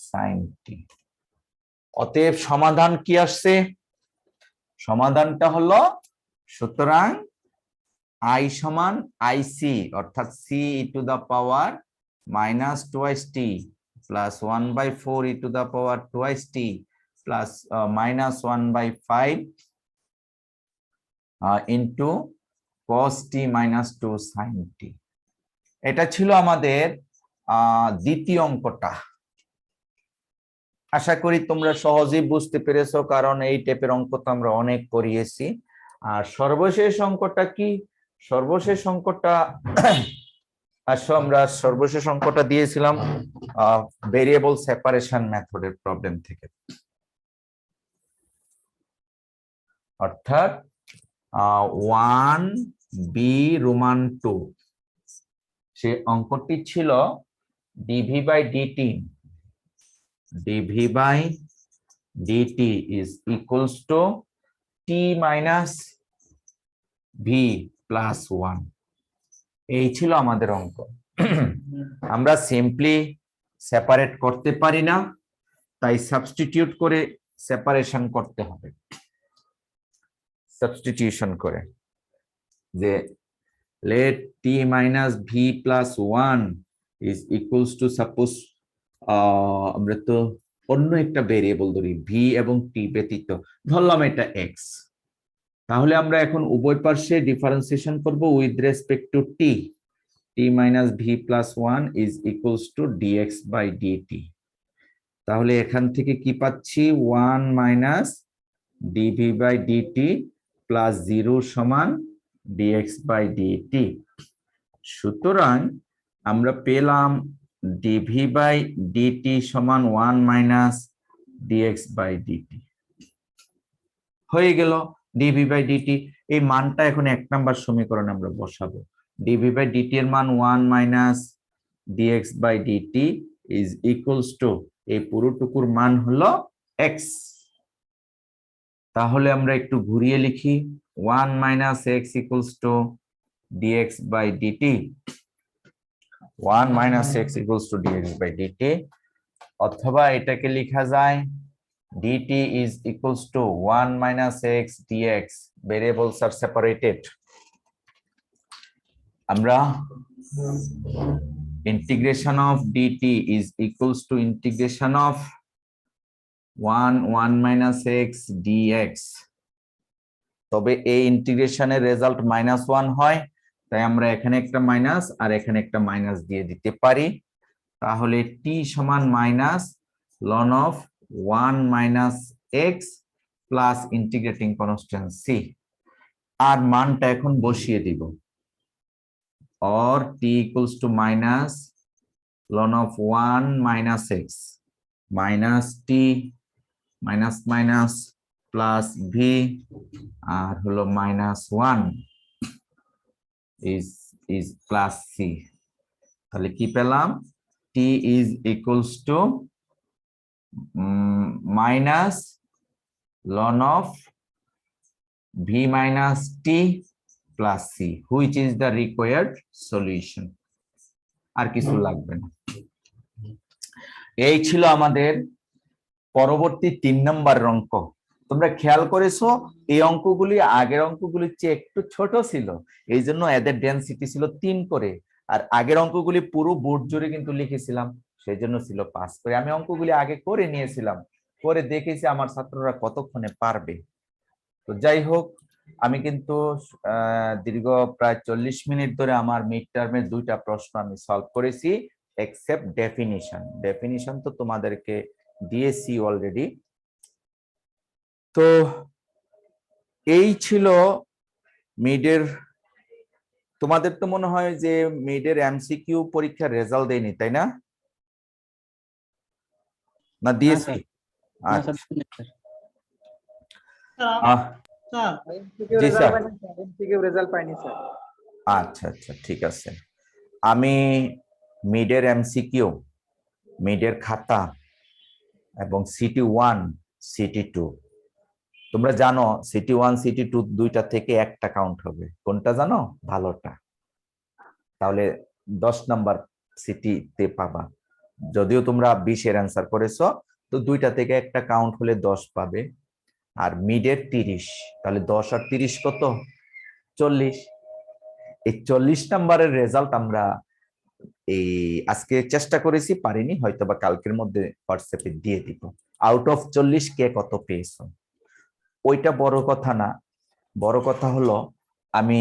sin t অতএব সমাধান কি আসছে সমাধানটা হলো সুতরাং i = ic অর্থাৎ c e to the power minus twice t plus 1/4 e to the power twice t plus minus 1/5 into cos t minus 2 sin t। এটা ছিল আমাদের দ্বিতীয় অঙ্কটা। আশা করি তোমরা সহজেই বুঝতে পেরেছো, কারণ এই টাইপের অঙ্ক তো আমরা অনেক করিয়েছি। আর সর্বশেষ অঙ্কটা কি? সর্বশেষ অঙ্কটা আমরা সর্বশেষ অঙ্কটা দিয়েছিলাম ভেরিয়েবল সেপারেশন মেথডের প্রবলেম থেকে, অর্থাৎ 1b রোমান 2। সে অঙ্কটি ছিল dv/dt dv/dt is equals to t minus v plus 1। এই ছিল আমাদের অঙ্ক। আমরা সিম্পলি সেপারেট করতে পারি না, তাই সাবস্টিটিউট করে সেপারেশন করতে হবে। সাবস্টিটিউশন করে যে let t minus v plus 1 is equals to suppose আমরা তো অন্য একটা ভেরিয়েবল ধরি v এবং t ব্যতীত, ধরলাম এটা x। তাহলে আমরা এখন উভয় পার্শ্বে ডিফারেন্সিয়েশন করব with respect to t। t minus v plus 1 is equals to dx/dt। তাহলে এখান থেকে কি পাচ্ছি? 1 minus dv/dt plus 0 সমান dx/dt। সুতরাং আমরা পেলাম dv/dt সমান 1 minus dx/dt। হয়ে গেল dv/dt। এই মানটা এখন 1 নাম্বার সমীকরণে আমরা বসাবো। dv/dt এর মান 1 minus dx/dt is equals to এই পুরোটুকুর মান হলো x। তাহলে আমরা একটু ঘুরিয়ে লিখি 1 minus x equals to dx/dt। 1 minus x equals to dx/dt, অথবা এটাকে লেখা যায় dt is equals to 1 minus x dx। Variables are separated। আমরা integration of dt is equals to integration of 1 minus x dx। তবে এই ইন্টিগ্রেশনের রেজাল্ট -1 হয়, তাই আমরা এখানে একটা মাইনাস আর এখানে একটা মাইনাস দিয়ে দিতে পারি। তাহলে t সমান minus ln of 1 minus x plus integrating constant c। আর মানটা এখন বসিয়ে দিব, or t equals to minus ln of 1 minus x minus t minus minus plus v আর হলো -1 is plus c। তাহলে কি পেলাম? t is equals to minus ln of v minus t plus c, which is the required solution। আর কিছু লাগবে না। এই ছিল আমাদের পরবর্তী 3 নম্বর অঙ্ক। তোমরা খেয়াল করেছো এই অঙ্কগুলি আগের অঙ্কগুলির চেয়ে একটু ছোট ছিল, এই জন্য এদের ডেনসিটি ছিল 3 করে। আর আগের অঙ্কগুলি পুরো বোর্ড জুড়ে কিন্তু লিখেছিলাম, সেই জন্য ছিল 5 করে। আমি অঙ্কগুলি আগে করে নিয়েছিলাম, করে দেখেছি আমার ছাত্ররা কতক্ষণে পারবে। তো যাই হোক, আমি কিন্তু দীর্ঘ প্রায় 40 মিনিট ধরে আমার মিড টার্মের 2টা প্রশ্ন আমি সলভ করেছি, এক্সেপ্ট ডেফিনিশন। ডেফিনিশন তো তোমাদেরকে দিয়েছি অলরেডি। তো এই ছিল মিডের। তোমাদের তো মনে হয় যে মিডের এমসিকিউ পরীক্ষার রেজাল্ট দেয়নি, তাই না? না দিয়েছি? আচ্ছা আচ্ছা, ঠিক আছে। আমি মিডের এমসিকিউ, মিডের খাতা এবং সিটি 1 সিটি 2, তোমরা জানো সিটি 1 সিটি 2 দুইটা থেকে একটা কাউন্ট হবে। কোনটা জানো? ভালোটা। তাহলে 10 নাম্বার সিটিতে পাবা। যদিও তোমরা 20 এর অ্যান্সার করেছো, তো দুইটা থেকে একটা কাউন্ট হলে 10 পাবে। আর মিডের 30, তাহলে 10 আর 30 কত? 40। এই 40 নাম্বারের রেজাল্ট আমরা এই আজকে চেষ্টা করেছি, পারিনি, হয়তো বা কালকের মধ্যে হোয়াটসঅ্যাপে দিয়ে দিব। আউট অফ 40 কে কত পেয়েছো ওইটা বড় কথা না, বড় কথা হলো আমি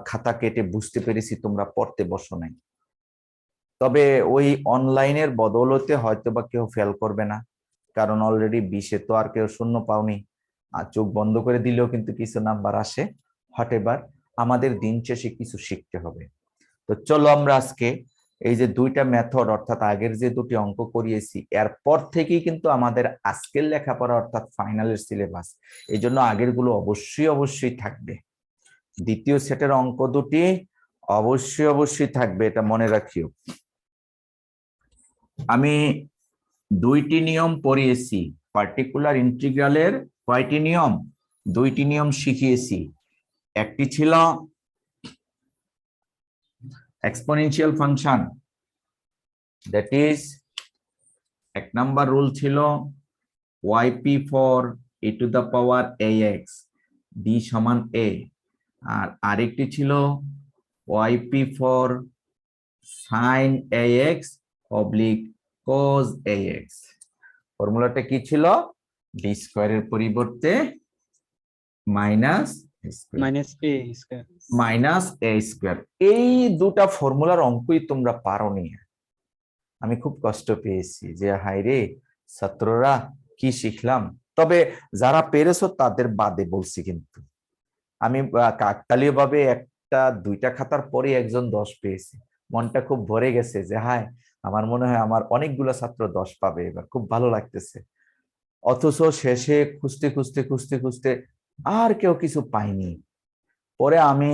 খাতা কেটে বুঝতে পেরেছি তোমরা পড়তে বসো নাই। তবে ওই অনলাইনের বদৌলতে হয়তো বা কেউ ফেল করবে না, কারণ অলরেডি 20-এ তো আর কেউ শূন্য পাওনি, আর চোখ বন্ধ করে দিলেও কিন্তু কিছু নাম্বার আসে। হটেবার আমাদের দিন শেষে কিছু শিখতে হবে। তো চলো আমরা আজকে এই যে দুইটা মেথড, অর্থাৎ আগের যে দুটি অঙ্ক করিয়েছি, এরপর থেকেই কিন্তু আমাদের আজকের লেখাপড়া অর্থাৎ ফাইনালের সিলেবাস। এই জন্য আগের গুলো অবশ্যই অবশ্যই থাকবে। দ্বিতীয় সেটের অঙ্ক দুটি অবশ্যই অবশ্যই থাকবে, এটা মনে রাখিও। আমি দুইটি নিয়ম পড়িয়েছি, পার্টিকুলার ইন্টিগ্রালের কয়টি নিয়ম? দুইটি নিয়ম শিখিয়েছি। একটি ছিল এক্সপোনেনশিয়াল ফাংশন, দ্যাট ইজ এক নাম্বার রুল ছিল yp for e to the power ax d সমান a, আর আরেকটি ছিল yp for sin ax oblique cos ax। ফর্মুলাটা কি ছিল? ডি স্কয়ারের পরিবর্তে মাইনাস a স্কয়ার। এই দুটা ফর্মুলার অঙ্কই তোমরা পারোনি। আমি খুব কষ্ট পেয়েছি যে হাই রে ছাত্ররা কি শিখলাম। তবে যারা পেরেছো তাদের বাদে বলছি, কিন্তু আমি কাকতালীয় ভাবে একটা দুইটা খাতার পরে একজন 10 পেয়েছি, মনটা খুব ভরে গেছে যে হাই, আমার মনে হয় আমার অনেকগুলো ছাত্র 10 পাবে, এবার খুব ভালো লাগতেছে। অথচ শেষে খুঁজতে খুঁজতে খুঁজতে খুঁজতে আর কেউ কিছু পাইনি। পরে আমি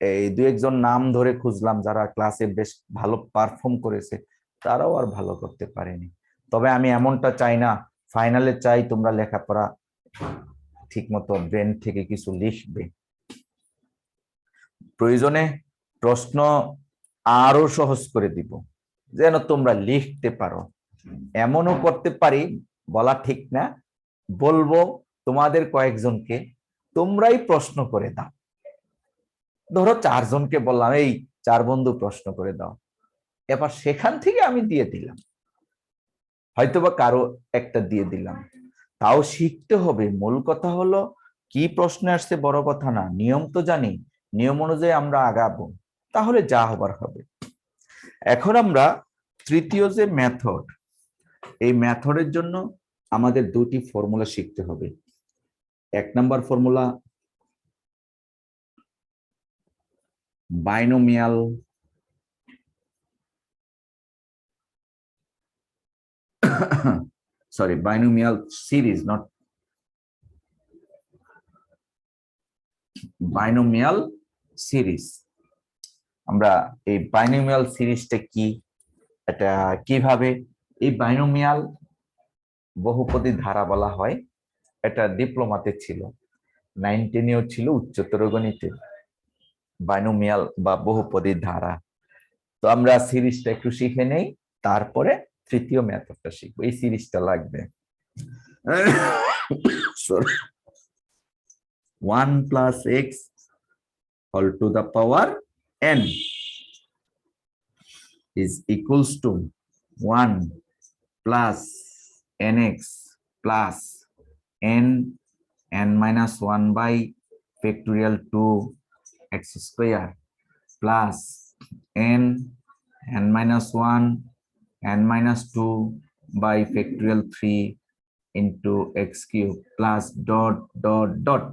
এই দু একজন নাম ধরে খুঁজলাম যারা ক্লাসে বেশ ভালো পারফর্ম করেছে, তারাও আর ভালো করতে পারেনি। তবে আমি এমনটা চাই না, ফাইনালে চাই তোমরা লেখাপড়া ঠিক মতো ব্রেন থেকে কিছু লিখবে। প্রয়োজনে প্রশ্ন আরো সহজ করে দিব যেন তোমরা লিখতে পারো। এমনও করতে পারি, বলা ঠিক না, বলবো তোমাদের কয়েকজনকে তোমরাই প্রশ্ন করে দাও। ধরো 4 জনকে বললাম এই 4 বন্ধু প্রশ্ন করে দাও, এবার সেখান থেকে আমি দিয়ে দিলাম, হয়তোবা কারো একটা দিয়ে দিলাম, তাও শিখতে হবে। মূল কথা হলো কি প্রশ্ন আসছে বড় কথা না, নিয়ম তো জানি, নিয়ম অনুযায়ী আমরা আগাবো, তাহলে যা হবার হবে। এখন আমরা তৃতীয় যে মেথড, এই মেথডের জন্য আমাদের দুটি ফর্মুলা শিখতে হবে। এক number formula binomial binomial series, not binomial series। আমরা এই বাইনোমিয়াল সিরিজটা কি, এটা কিভাবে, এই বাইনোমিয়াল বহুপদী ধারা বলা হয়, এটা ডিপ্লোমাতে ছিল, 9-10-এও ছিল, উচ্চতর গণিতে বাইনোমিয়াল বা বহুপদী ধারা। তো আমরা সিরিজটা একটু শিখে নেই, তারপরে তৃতীয় মেথডটা শিখবো। এই সিরিজটা লাগবে 1 plus x all to the power n is equals to 1 plus nx plus n minus 1 by factorial 2 x square plus n minus 1 n minus 2 by factorial 3 into x cube plus dot dot dot,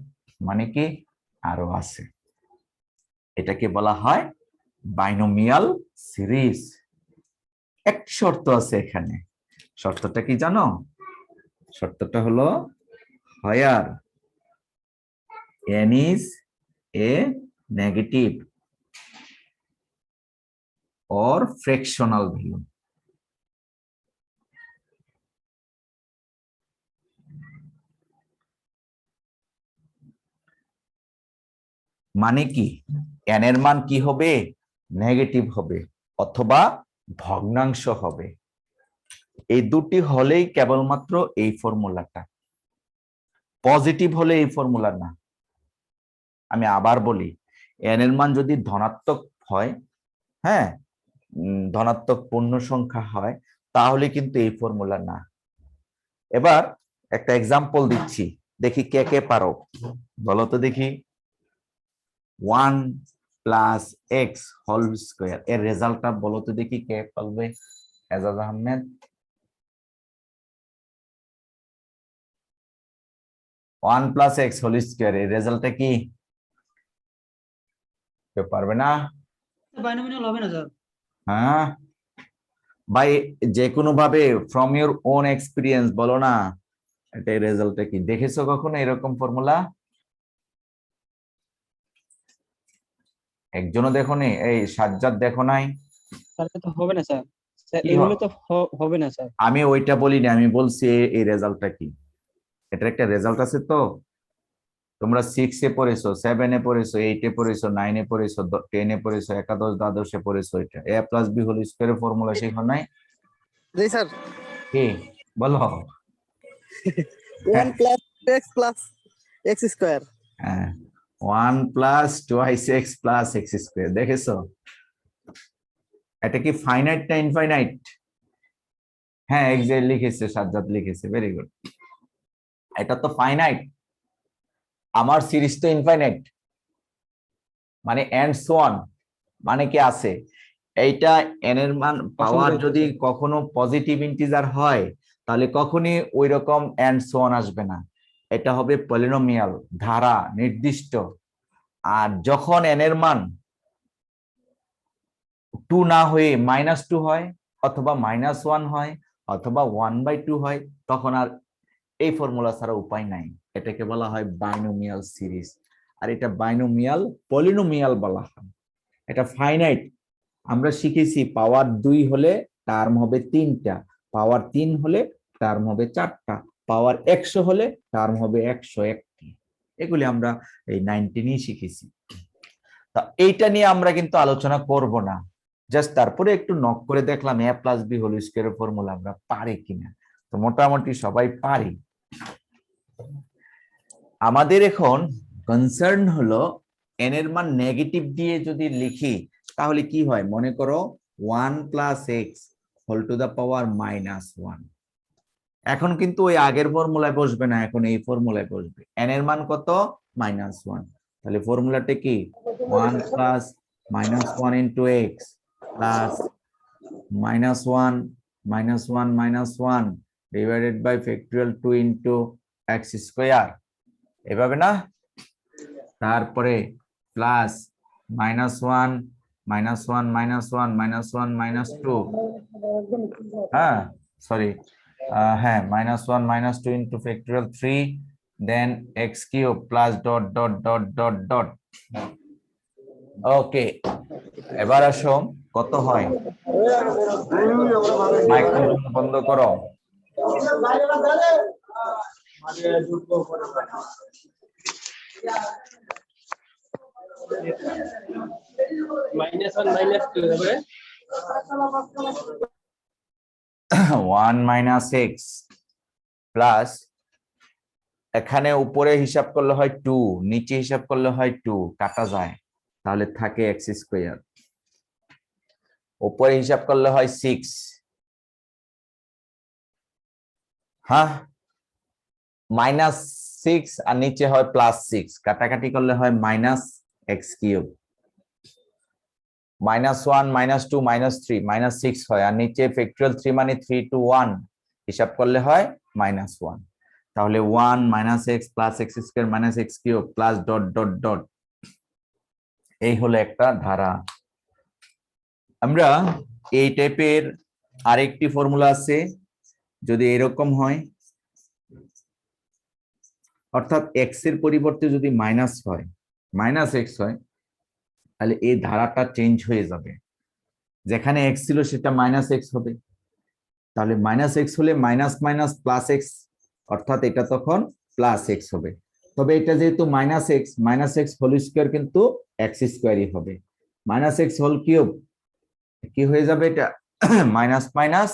মানে কি আরো আছে। এটাকে বলা হয় বাইনোমিয়াল সিরিজ। একটি শর্ত আছে এখানে, শর্তটা কি জানো? শর্তটা হলো where n is a negative or fractional value। মানে কি n এর মান কি হবে? নেগেটিভ হবে অথবা ভগ্নাংশ হবে। এই দুটি হলেই কেবলমাত্র এই ফর্মুলাটা, পজিটিভ হলে এই ফর্মুলা না। আমি আবার বলি, n এর মান যদি ধনাত্মক হয়, হ্যাঁ, ধনাত্মক পূর্ণ সংখ্যা হয় তাহলে কিন্তু এই ফর্মুলা না। এবার একটা এক্সাম্পল দিচ্ছি, দেখি কে কে পারো, বলো তো দেখি। 1 প্লাস এক্স হোল স্কোয়ার এর রেজাল্টটা বলো তো দেখি, কে পারবে? Ejaz Ahmed. 1 plus x whole square এর রেজাল্টটা কি? কেউ পারবে না? বাইনোমিয়াল হবে না স্যার। হ্যাঁ ভাই, যে কোনো ভাবে ফ্রম ইউর ওন এক্সপিরিয়েন্স বলো না, এটা রেজাল্টটা কি? দেখেছো কখনো এরকম ফর্মুলা? একজনও দেখো নি? এই সাজ্জাদ দেখো নাই? স্যার এটা তো হবে না স্যার। স্যার কি এগুলো তো হবে না স্যার। আমি ওইটা বলিনি, আমি বলছি এই রেজাল্টটা কি। এটার একটা রেজাল্ট আছে তো। তোমরা 6 এ পড়েছো, 7 এ পড়েছো, 8 এ পড়েছো, 9 এ পড়েছো, 10 এ পড়েছো, একাদশ দ্বাদশে পড়েছো। এটা a প্লাস বি হোল স্কয়ারের ফর্মুলা শেখো নাই? জি স্যার। কি বলো? 1 plus x plus x square. হ্যাঁ, 1 plus twice x plus x square. দেখেছো? এটা কি ফাইনাইট না ইনফাইনাইট? হ্যাঁ এক্সাক্ট লিখেছে, সাজ্জাদ লিখেছে, ভেরি গুড। এটা তো ফাইনাইট, আমার সিরিজ তো ইনফাইনাইট, মানে এন্ড সো অন, মানে কি আছে এইটা এন এর মান পাওয়ার যদি কখনো পজিটিভ ইন্টিজার হয় তাহলে কখনই ওই রকম এন্ড সো অন আসবে না, এটা হবে পলিনোমিয়াল, ধারা নির্দিষ্ট। আর যখন এন এর মান 2 না হয়ে -2 হয় অথবা -1 হয় অথবা 1/2 হয়, তখন আর এই ফর্মুলা ছাড়া উপায় নাই। এটাকে বলা হয় বাইনোমিয়াল সিরিজ। আর এটা বাইনোমিয়াল পলিনোমিয়াল বলা হয়। এটা ফাইনাইট, আমরা শিখেছি পাওয়ার 2 হলে টার্ম হবে 3টা, পাওয়ার 3 হলে টার্ম হবে 4টা, পাওয়ার 100 হলে টার্ম হবে 101টি। এগুলি আমরা এই 19ই শিখেছি। তা এইটা নিয়ে আমরা কিন্তু আলোচনা করব না, জাস্ট তারপরে একটু নক করে দেখলাম a প্লাস বি হোল স্কয়ারের ফর্মুলা আমরা পারি কিনা। তো মোটামুটি সবাই পারি। আমাদের এখন কনসার্ন হলো n এর মান নেগেটিভ দিয়ে যদি লিখি তাহলে কি হয়, মনে করো 1 plus x whole to the power -1। এখন কিন্তু ওই আগের ফর্মুলায় বসবে না, এখন এই ফর্মুলায় বসবে। n এর মান কত? -1। তাহলে ফর্মুলাটা কি? 1 plus -1 into x plus -1 -1 divided by factorial 2 into x square, এভাবে না? তারপরে প্লাস -1 -1 -1 -1 -2, হ্যাঁ সরি, হ্যাঁ -1 -2 into factorial 3 then x cube plus dot dot dot dot dot. Okay, এবার আসো কত হয়। মাইক্রোফোন বন্ধ করো। -1 -2 হবে। 1 মাইনাস এক্স প্লাস, এখানে উপরে হিসাব করলে হয় 2, নিচে হিসাব করলে হয় 2, কাটা যায়, তাহলে থাকে এক্স স্কোয়ার। উপরে হিসাব করলে হয় 6, হ্যাঁ -6 আর নিচে হয় +6, কাটাকাটি করলে হয় -x কিউব। -1 -2 -3 -6 হয়, আর নিচে ফ্যাক্টরিয়াল 3 মানে 3 to 1 হিসাব করলে হয় -1। তাহলে 1 -x plus x square minus x cube plus dot dot dot, এই হলো একটা ধারা। আমরা এই টাইপের আরেকটি ফর্মুলা আছে, যদি এরকম হয় অর্থাৎ এক্স এর পরিবর্তে যদি মাইনাস হয়, -x হয়, তাহলে এই ধারাটা চেঞ্জ হয়ে যাবে। যেখানে এক্স ছিল সেটা -x হবে, তাহলে -x হলে মাইনাস মাইনাস প্লাস এক্স, অর্থাৎ এটা তখন +x হবে। তবে এটা যেহেতু -x হোল স্কয়ার কিন্তু x স্কয়ারই হবে, -x হোল কিউব কি হয়ে যাবে, এটা মাইনাস মাইনাস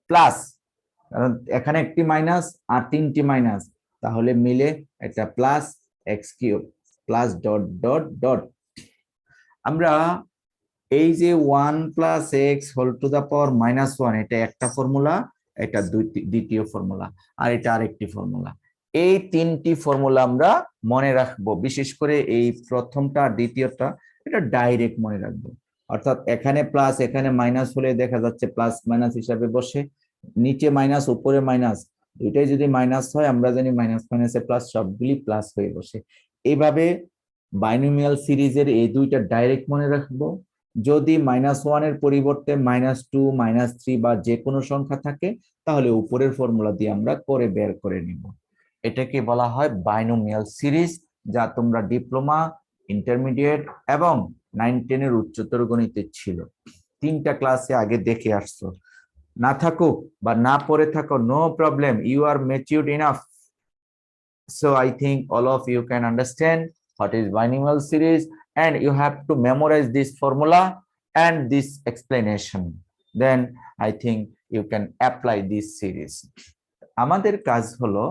প্লাস, কারণ এখানে একটি মাইনাস আর 3টি মাইনাস, তাহলে মিলে এটা plus x cube plus dot dot dot. আমরা এই যে 1 plus x whole to the power -1 এটা একটা ফর্মুলা, এটা দ্বিতীয় ফর্মুলা, আর এটা আরেকটি ফর্মুলা। এই তিনটি ফর্মুলা আমরা মনে রাখবো, বিশেষ করে এই প্রথমটা আর দ্বিতীয়টা এটা ডাইরেক্ট মনে রাখবো। অর্থাৎ এখানে প্লাস এখানে মাইনাস হলে দেখা যাচ্ছে প্লাস মাইনাস হিসাবে বসে, নিচে মাইনাস উপরে মাইনাস, দুইটাই যদি মাইনাস হয় আমরা জানি মাইনাস মাইনাসে প্লাস, সবগুলি প্লাস হয়ে বসে। এইভাবে বাইনোমিয়াল সিরিজের এই দুইটা ডাইরেক্ট মনে রাখবো। যদি -1 এর পরিবর্তে -2 -3 বা যে কোনো সংখ্যা থাকে তাহলে উপরের ফর্মুলা দিয়ে আমরা করে বের করে নিব। এটাকে বলা হয় বাইনোমিয়াল সিরিজ, যা তোমরা ডিপ্লোমা, ইন্টারমিডিয়েট এবং 9-10 এর উচ্চতর গণিতে ছিল। 3টা ক্লাসে আগে দেখে আসছো, না থাকুক বা না পড়ে থাকো, no problem, you are matured enough. So I think all of you can understand what is binomial series, and you have to memorize this formula and this explanation. Then I think you can apply this series. আমাদের কাজ হলো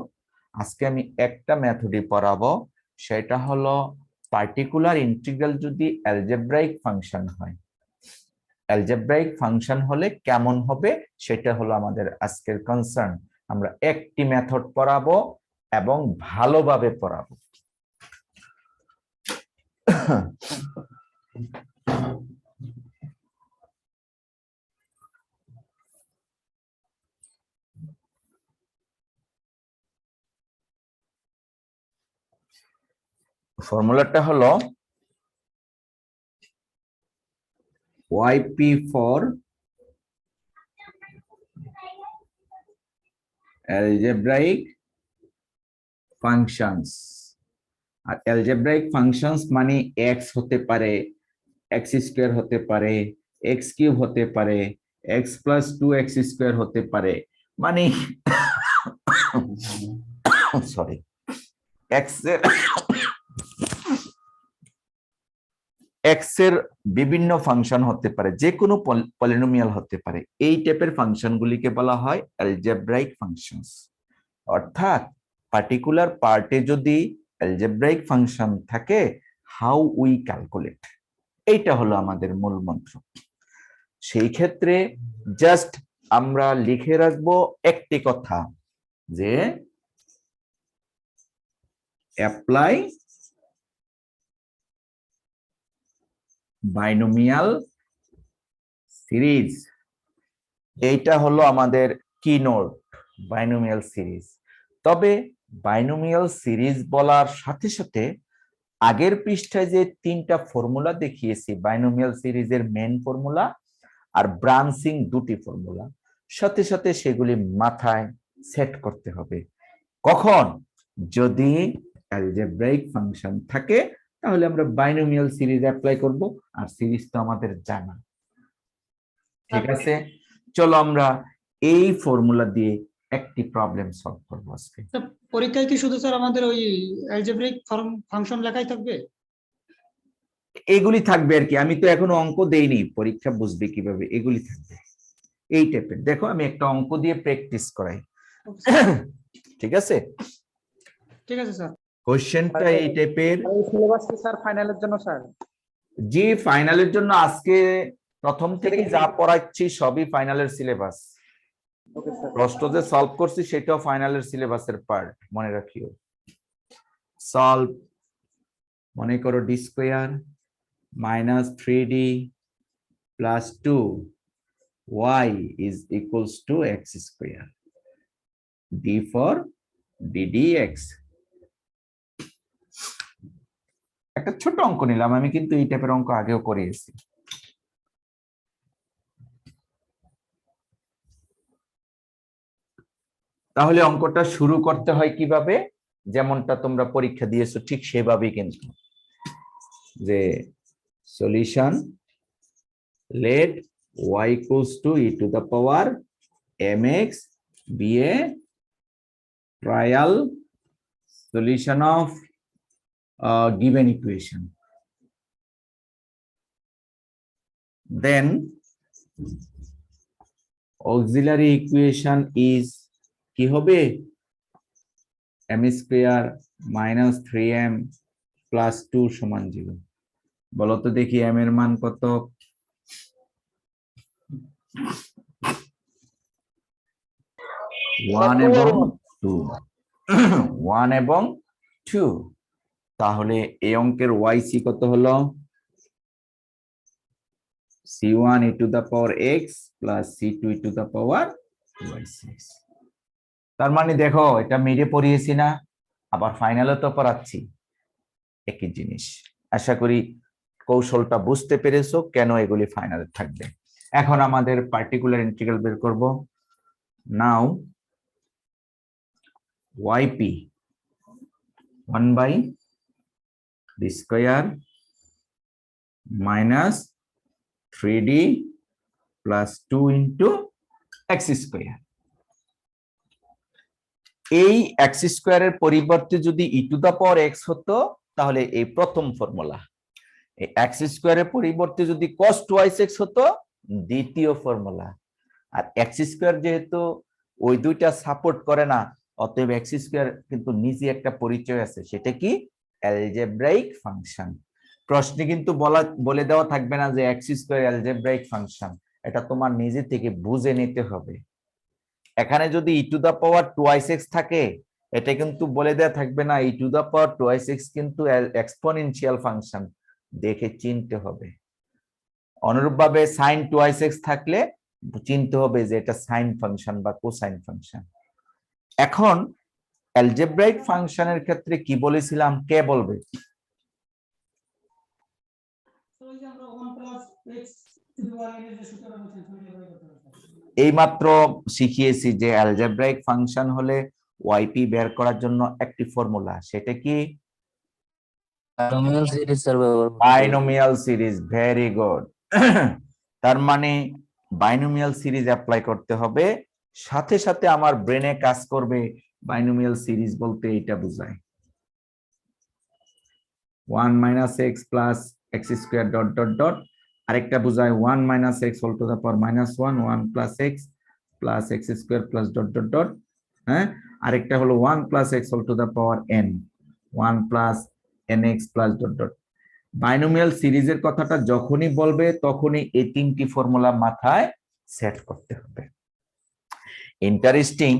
আজকে আমি একটা মেথডই পড়াবো, সেটা হলো পার্টিকুলার ইন্টিগ্রাল যদি অ্যালজেব্রাইক ফাংশন হয়। অ্যালজেব্রাইক ফাংশন হলে কেমন হবে সেটা হলো আমাদের আজকের কনসার্ন। আমরা একটি মেথড পড়াবো এবং ভালোভাবে পড়াবো। ফর্মুলাটা হলো YP for algebraic functions। R algebraic functions মানে x হতে পারে, x² হতে পারে, x³ হতে পারে, x plus 2x² হতে পারে, মানে সরি x এর বিভিন্ন ফাংশন হতে পারে, যে কোনো পলিনোমিয়াল হতে পারে। এই টাইপের ফাংশনগুলিকে বলা হয় অ্যালজেব্রাইক ফাংশনস। অর্থাৎ পার্টিকুলার পার্টে যদি অ্যালজেব্রাইক ফাংশন থাকে, হাউ উই ক্যালকুলেট, এইটা হলো আমাদের মূল মন্ত্র। সেই ক্ষেত্রে জাস্ট আমরা লিখে রাখবো একটি কথা, যে অ্যাপ্লাই বাইনোমিয়াল সিরিজ। এইটা হলো আমাদের কিনোট, বাইনোমিয়াল সিরিজ। তবে বাইনোমিয়াল সিরিজ বলার সাথে সাথে আগের পৃষ্ঠায় যে 3টা ফর্মুলা দেখিয়েছি, বাইনোমিয়াল সিরিজের মেন ফর্মুলা আর ব্রাঞ্চিং দুটি ফর্মুলা, সাথে সাথে সেগুলি মাথায় সেট করতে হবে। কখন? যদি অ্যালজেব্রাইক ফাংশন থাকে তাহলে আমরা বাইনোমিয়াল সিরিজ অ্যাপ্লাই করব, আর সিরিজ তো আমাদের জানা। ঠিক আছে, চলো আমরা এই ফর্মুলা দিয়ে একটি প্রবলেম সলভ করব আজকে। পরীক্ষায় কি শুধু স্যার আমাদের ওই অ্যালজেব্রিক ফাংশন লেখাই থাকবে? এগুলি থাকবে আর কি, আমি তো এখনো অঙ্ক দেইনি, পরীক্ষা বুঝবে কিভাবে, এগুলি থাকবে এই টাইপের। দেখো আমি একটা অঙ্ক দিয়ে প্র্যাকটিস করাই, ঠিক আছে? ঠিক আছে স্যার। কোশ্চেনটা এই টাইপের। সিলেবাস কি স্যার ফাইনালের জন্য স্যার? জি, ফাইনালের জন্য আজকে প্রথম থেকে যা পড়াচ্ছি সবই ফাইনালের সিলেবাস। Okay sir. প্রশ্ন যে সলভ করছি সেটাও ফাইনালের সিলেবাসের পার্ট, মনে রাখিও। সলভ, মনে করো d² - 3d plus 2y is equals to x², d for ddx। একটা ছোট অঙ্ক নিলাম আমি, কিন্তু এই টাইপের অঙ্ক আগেও করিয়েছি। তাহলে অঙ্কটা শুরু করতে হয় কিভাবে, যেমনটা তোমরা পরীক্ষা দিয়েছো ঠিক সেভাবেই, কিন্তু যে solution let y equals to e to the power mx be a trial solution of given equation. Then auxiliary equation is কি হবে? m² - 3m plus 2 = 0। বলো তো দেখি m এর মান কত? 1 এবং 2 1 এবং 2 তাহলে এই অঙ্কের yc কত হলো c1 e to the power x plus c2 e to the power y6 তার মানে দেখো এটা মিডে পড়িয়েছি না আবার ফাইনালে তো পড়াচ্ছি একই জিনিস আশা করি কৌশলটা বুঝতে পেরেছো কেন এগুলি ফাইনালে থাকবে এখন আমাদের পার্টিকুলার ইন্টিগ্রাল বের করব নাও yp 1 by d square minus 3d plus 2 into x square এই x স্কয়ারের পরিবর্তে যদি e to the power x হতো তাহলে এই প্রথম ফর্মুলা এই x স্কয়ারের পরিবর্তে যদি cos 2x হতো দ্বিতীয় ফর্মুলা আর x স্কয়ার যেহেতু ওই দুইটা সাপোর্ট করে না অতএব x স্কয়ার কিন্তু নিজে একটা পরিচয় আছে সেটা কি অ্যালজেব্রাইক ফাংশন প্রশ্নে কিন্তু বলে দেওয়া থাকবে না যে x স্কয়ার অ্যালজেব্রাইক ফাংশন এটা তোমার নিজে থেকে বুঝে নিতে হবে এখানে যদি e to the power 2x থাকে এটা কিন্তু বলে দেয়া থাকবে না e to the power 2x কিন্তু এক্সপোনেনশিয়াল ফাংশন দেখে চিনতে হবে অনুরূপভাবে sin 2x থাকলে চিনতে হবে যে এটা সাইন ফাংশন বা কোসাইন ফাংশন এখন অ্যালজেব্রাইক ফাংশনের ক্ষেত্রে কি বলেছিলাম কে বলবে এইমাত্র শিখিয়েছি যে অ্যালজেব্রাইক ফাংশন হলে yp বের করার জন্য একটি ফর্মুলা সেটা কি বাইনোমিয়াল সিরিজ স্যার ব্যবহার করতে হবে। বাইনোমিয়াল সিরিজ ভেরি গুড তার মানে বাইনোমিয়াল সিরিজ অ্যাপ্লাই করতে হবে সাথে সাথে আমার ব্রেনে কাজ করবে বাইনোমিয়াল সিরিজ বলতে এটা বোঝায় 1 minus x plus x square dot dot dot আরেকটা বোঝায় 1 minus x whole to the power minus 1 plus x square plus dot dot dot হ্যাঁ আরেকটা হলো 1 plus x whole to the power n 1 plus nx plus dot dot binomial সিরিজের কথাটা যখনই বলবে তখনই এই তিনটি ফর্মুলা মাথায় সেট করতে হবে ইন্টারেস্টিং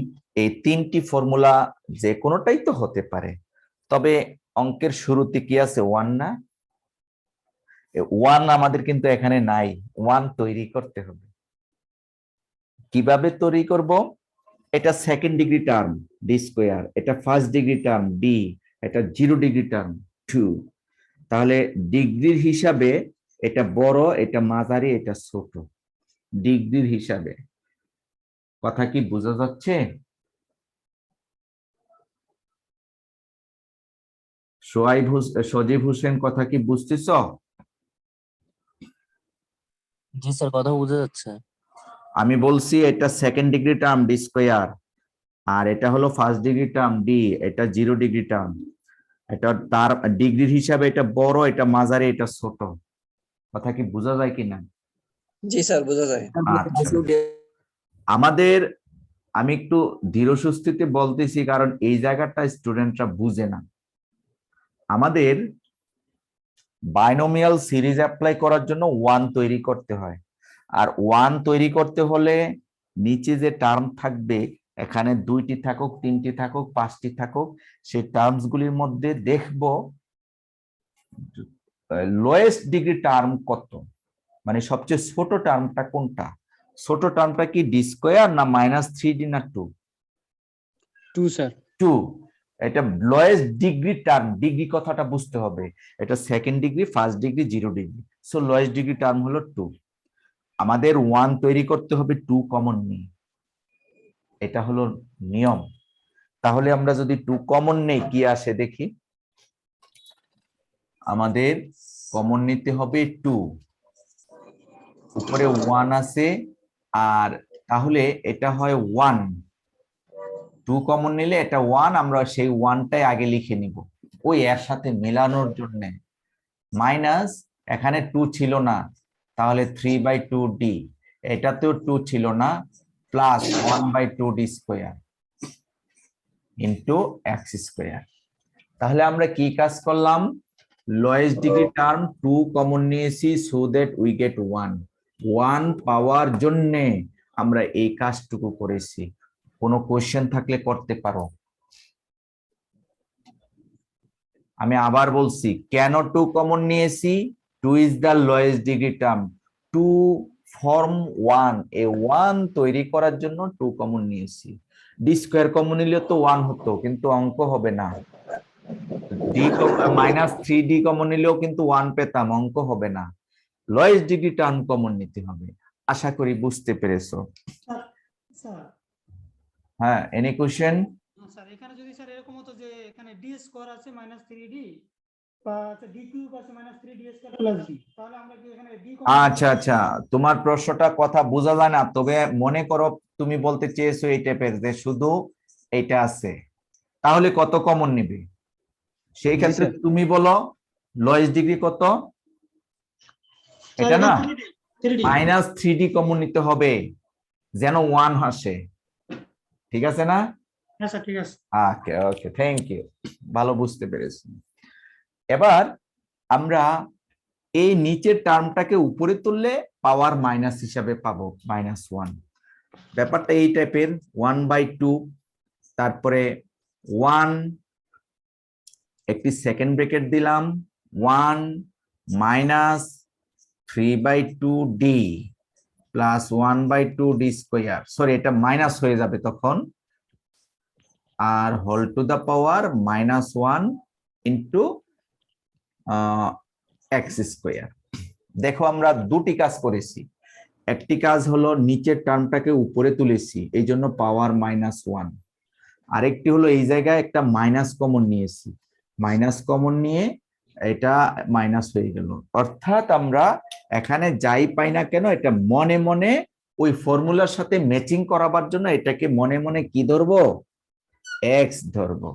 এই তিনটি ফর্মুলা যে কোনোটাই তো হতে পারে তবে অঙ্কের শুরুতে কি আছে 1 না 1 আমাদের কিন্তু এখানে নাই 1 তৈরি করতে হবে কিভাবে তৈরি করব এটা second degree term d square এটা ফার্স্ট ডিগ্রি টার্ম d এটা 0 ডিগ্রি টার্ম 2 তাহলে ডিগ্রির হিসাবে এটা বড় এটা মাঝারি এটা ছোট ডিগ্রির হিসাবে কথা কি বোঝা যাচ্ছে সজীব হোসেন কথা কি বুঝতেছ জি স্যার কথা বোঝা যাচ্ছে আমি বলছি এটা second degree term d square আর এটা হলো ফার্স্ট ডিগ্রি টার্ম d এটা 0 ডিগ্রি টার্ম এটা তার ডিগ্রির হিসাবে এটা বড় এটা মাঝারি এটা ছোট কথা কি বোঝা যায় কিনা জি স্যার বোঝা যায় আমাদের আমি একটু ধীর সুস্থিতে বলতেছি কারণ এই জায়গাটা স্টুডেন্টরা বুঝে না আমাদের বাইনোমিয়াল সিরিজ অ্যাপ্লাই করার জন্য 1 তৈরি করতে হয় আর 1 তৈরি করতে হলে নিচে যে টার্ম থাকবে এখানে 2টি থাকুক 3টি থাকুক 5টি থাকুক সেই টার্মস গুলির মধ্যে দেখব লোয়েস্ট ডিগ্রি টার্ম কত মানে সবচেয়ে ছোট টার্মটা কোনটা ছোট টার্মটা কি d স্কয়ার না -3d না 2 2 স্যার 2 এটা লোয়েস্ট ডিগ্রি টার্ম ডিগ্রি কথাটা বুঝতে হবে এটা second degree first degree 0 degree so lowest degree term হলো 2 আমাদের 1 তৈরি করতে হবে 2 কমন নিয়ে এটা হলো নিয়ম তাহলে আমরা যদি 2 কমন নেই কি আসে দেখি আমাদের কমন নিতে হবে 2 উপরে 1 আছে আর তাহলে এটা হয় 1 2 কমন নিলে এটা 1 আমরা সেই 1টাই আগে লিখে নিব ওই এর সাথে মেলানোর জন্য মাইনাস এখানে 2 ছিল না তাহলে 3/2d এটাতেও 2 ছিল না plus 1/2d square into x square তাহলে আমরা কি কাজ করলাম লোয়েস্ট ডিগ্রি টার্ম 2 কমন নিয়েছি so that we get 1 one পাওয়ার জন্যে আমরা এই কাজটুকু করেছি। কোনো কোশ্চেন থাকলে করতে পারো। আমি আবার বলছি, কেন 2 কমন নিয়েছি? 2 is the lowest degree term. 2 form 1, এ 1 তৈরি করার জন্য 2 কমন নিয়েছি। ডি স্কোয়ার কমন নিলে তো 1 হতো, কিন্তু অঙ্ক হবে না। ডি -3d কমন নিলেও কিন্তু 1 পেতাম, অঙ্ক হবে না। লোয়েস্ট ডিগ্রি টার্ম কমন নিতে হবে। আশা করি বুঝতে পেরেছো। স্যার হ্যাঁ, এনি কোশ্চেন? স্যার এখানে যদি স্যার এরকম হতো যে এখানে ডি স্কোয়ার আছে -3d বা ডি কিউব আছে -3d স্কোয়ার প্লাস ডি, তাহলে আমরা কি এখানে ডি আচ্ছা আচ্ছা, তোমার প্রশ্নটা কথা বোঝা যায় না, তবে মনে করো তুমি বলতে চেয়েছো এই টাইপের যে শুধু এইটা আছে, তাহলে কত কমন নিবে? সেই ক্ষেত্রে তুমি বলো লোয়েস্ট ডিগ্রি কত? এটা না, -3d কমন নিতে হবে যেন 1 আসে। ঠিক আছে না? হ্যাঁ স্যার ঠিক আছে। ওকে ওকে, থ্যাংক ইউ, ভালো বুঝতে পেরেছি। এবার আমরা এই নিচের টার্মটাকে উপরে তুললে পাওয়ার মাইনাস হিসাবে পাবো -1। ব্যাপারটা এই টাইপের, 1/2, তারপরে 1, একটি সেকেন্ড ব্র্যাকেট দিলাম, 1 minus 3/2d plus 1/2d square, sorry এটা মাইনাস হয়ে যাবে তখন, আর whole to the power -1 into x square. দেখো আমরা দুটি কাজ করেছি। একটি কাজ হলো নিচের টার্মটাকে উপরে তুলেছি, এই জন্য পাওয়ার -1। আরেকটি হলো এই জায়গায় একটা মাইনাস কমন নিয়েছি, মাইনাস কমন নিয়ে এটা মাইনাস হয়ে গেল। অর্থাৎ আমরা এখানে যাই পাই না কেন, এটা মনে মনে ওই ফর্মুলার সাথে ম্যাচিং করাবার জন্য এটাকে মনে মনে কি ধরবো? এক্স ধরবো।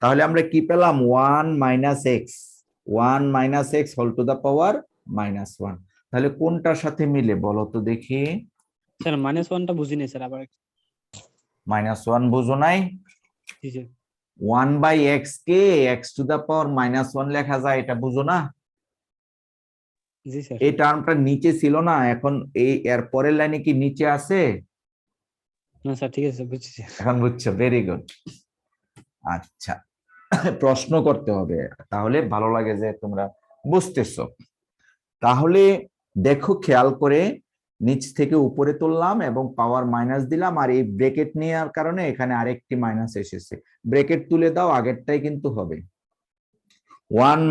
তাহলে আমরা কি পেলাম? 1 - x whole to the power -1। তাহলে কোনটার সাথে মিলে বলো তো দেখি? স্যার -1টা বুঝিনি স্যার, আবার -1 বুঝো নাই? জি স্যার। 1/x কে x টু দা পাওয়ার -1 লেখা যায়, এটা বুঝো না? জি স্যার। এই টার্মটা নিচে ছিল না, এখন এই এর পরের লাইনে কি নিচে আছে? না স্যার ঠিক আছে বুঝছি স্যার। এখন বুঝছো, ভেরি গুড। আচ্ছা, প্রশ্ন করতে হবে, তাহলে ভালো লাগে যে তোমরা বুঝতেছো। তাহলে দেখো খেয়াল করে, নিচ থেকে উপরে তুললাম এবং পাওয়ার মাইনাস দিলাম, আর এই ব্রেকেট নেওয়ার কারণে এখানে আরেকটি মাইনাস এসেছে। ব্রেকেট তুলে দাও, আগেরটাই কিন্তু হবে 1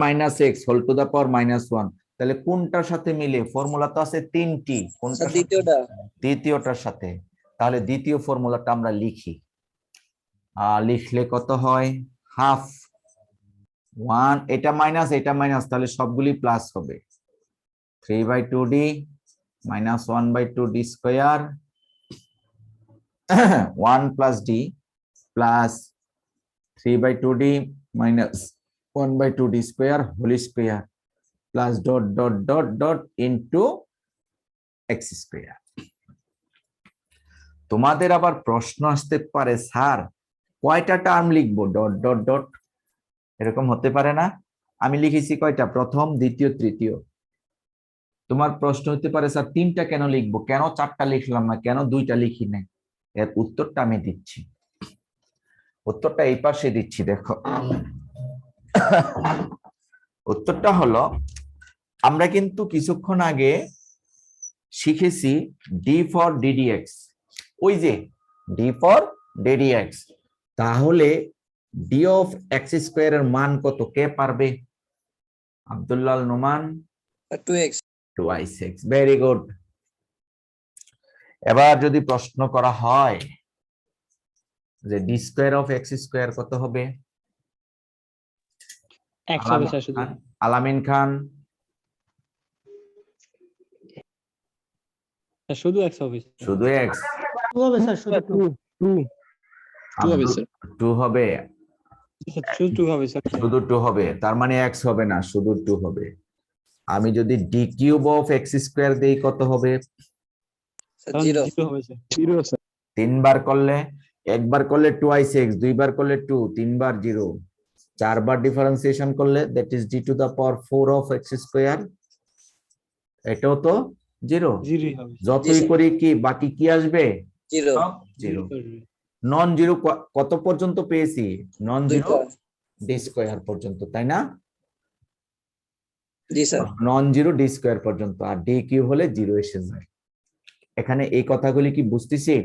- x whole to the power -1। তাহলে কোনটার সাথে মিলে? ফর্মুলা তো আছে তিনটি, কোনটা? দ্বিতীয়টা। দ্বিতীয়টার সাথে। তাহলে দ্বিতীয় ফর্মুলাটা আমরা লিখি। লিখলে কত হয়? হাফ 1, এটা মাইনাস এটা মাইনাস, তাহলে সবগুলি প্লাস হবে। 3/2d -1/2d square 1 plus d plus 3/2d -1/2d square whole square plus dot dot dot dot into x square. তোমাদের আবার প্রশ্ন আসতে পারে, স্যার কয়টা টার্ম লিখবো? ডট ডট ডট, এরকম হতে পারে না? আমি লিখেছি কয়টা? প্রথম, দ্বিতীয়, তৃতীয়। তোমার প্রশ্ন হতে পারে, স্যার 3টা কেন লিখবো, কেন 4টা লিখলাম না, কেন 2টা লিখি নাই? এর উত্তরটা আমি দিচ্ছি, উত্তরটা এই পাশে দিচ্ছি, দেখো। উত্তরটা হলো, আমরা কিন্তু কিছুক্ষণ আগে শিখেছি ডি ফর ডিডিএক্স, ওই যে ডি ফর ডিডিএক্স। তাহলে ডি অফ এক্স স্কোয়ার এর মান কত, কে পারবে? Abdullah Noman? 2x। 2x, very good. এবার যদি প্রশ্ন করা হয় যে D square of x square কত হবে? x হবে স্যার শুধু। আলামিন খান? স্যার শুধু x হবে স্যার। শুধু এক্স? 2 হবে স্যার, শুধু 2 হবে স্যার। 2 হবে? শুধু 2 হবে স্যার। শুধু 2 হবে, তার মানে এক্স হবে না, শুধু 2 হবে। আমি যদি D cube of x square দেই কত হবে? 0 হবে স্যার। 0 স্যার। 3 বার করলে, একবার করলে 2x, 2 বার করলে 2, 3 বার 0, 4 বার ডিফারেন্সিয়েশন করলে that is d to the power 4 of x square. এটাও তো জিরো। জিরোই হবে যতই স্যার। করি কি বাকি কি আসবে? জিরো। সব জিরো। আসবে। নন জিরো কত পর্যন্ত পেয়েছি? নন জিরো দুইটা। ডি স্কোয়ার পর্যন্ত, তাই না? জি sir. Non zero d square পর্যন্ত, আর ডি কিউ হলে জিরো এসে যায়। এখানে এই কথাগুলি কি বুঝতেছি?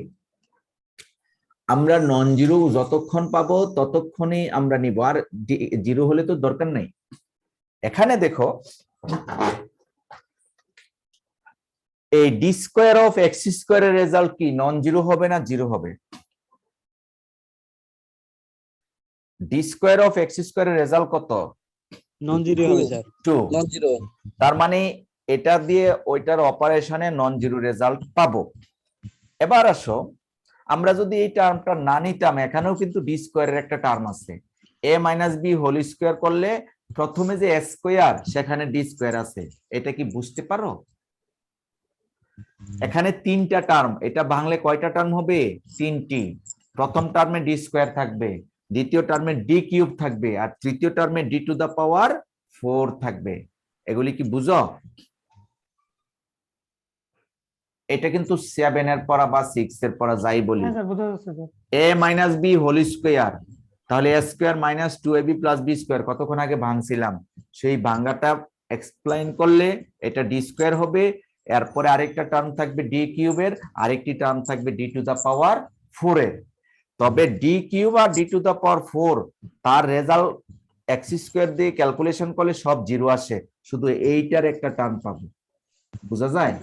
আমরা নন জিরো যতক্ষণ পাবো ততক্ষণই আমরা নিব, আর জিরো হলে তো দরকার নাই। এখানে দেখো এই ডি স্কোয়ার অফ এক্স স্কোয়ারের রেজাল্ট কি নন জিরো হবে না জিরো হবে? ডি স্কোয়ার অফ এক্স স্কোয়ারের রেজাল্ট কত? নন জিরো হবে স্যার। 2। Non zero. তার মানে এটা দিয়ে ওইটার অপারেশনে নন জিরো রেজাল্ট পাবো। এবার আসো, আমরা যদি এই টার্মটা না নিতাম, এখানেও কিন্তু ডি স্কোয়ারের একটা টার্ম আছে। এ মাইনাস বি হোল স্কোয়ার করলে প্রথমে যে এ স্কোয়ার সেখানে ডি স্কোয়ার আছে, এটা কি বুঝতে পারো? এখানে তিনটা টার্ম, এটা ভাঙলে কয়টা টার্ম হবে? তিনটি। প্রথম টার্মে ডি স্কোয়ার থাকবে, দ্বিতীয় টার্মে ডি কিউব থাকবে, আর তৃতীয় টার্মে ডি টু দা পাওয়ার 4 থাকবে। এগুলি কি বুঝো? এটা কিন্তু 7 এর পড়া বা 6 এর পড়া যাই বলি। হ্যাঁ স্যার, বোঝা যাচ্ছে sir. A minus b whole square, তাহলে a square minus 2ab plus b square কতক্ষণ আগে ভাঙছিলাম, সেই ভাঙাটা এক্সপ্লেইন করলে এটা ডি স্কোয়ার হবে। এরপরে আরেকটা টার্ম থাকবে ডি কিউবের, আরেকটি টার্ম থাকবে ডি টু দা পাওয়ার 4 এর। তবে ডি কিউব আর ডি টু দা পাওয়ার 4 তার রেজাল্ট এক্স স্কোয়ার দিয়ে ক্যালকুলেশন করলে সব জিরো আসে, শুধু এইটার একটা টার্ম পাবো। বোঝা যায়?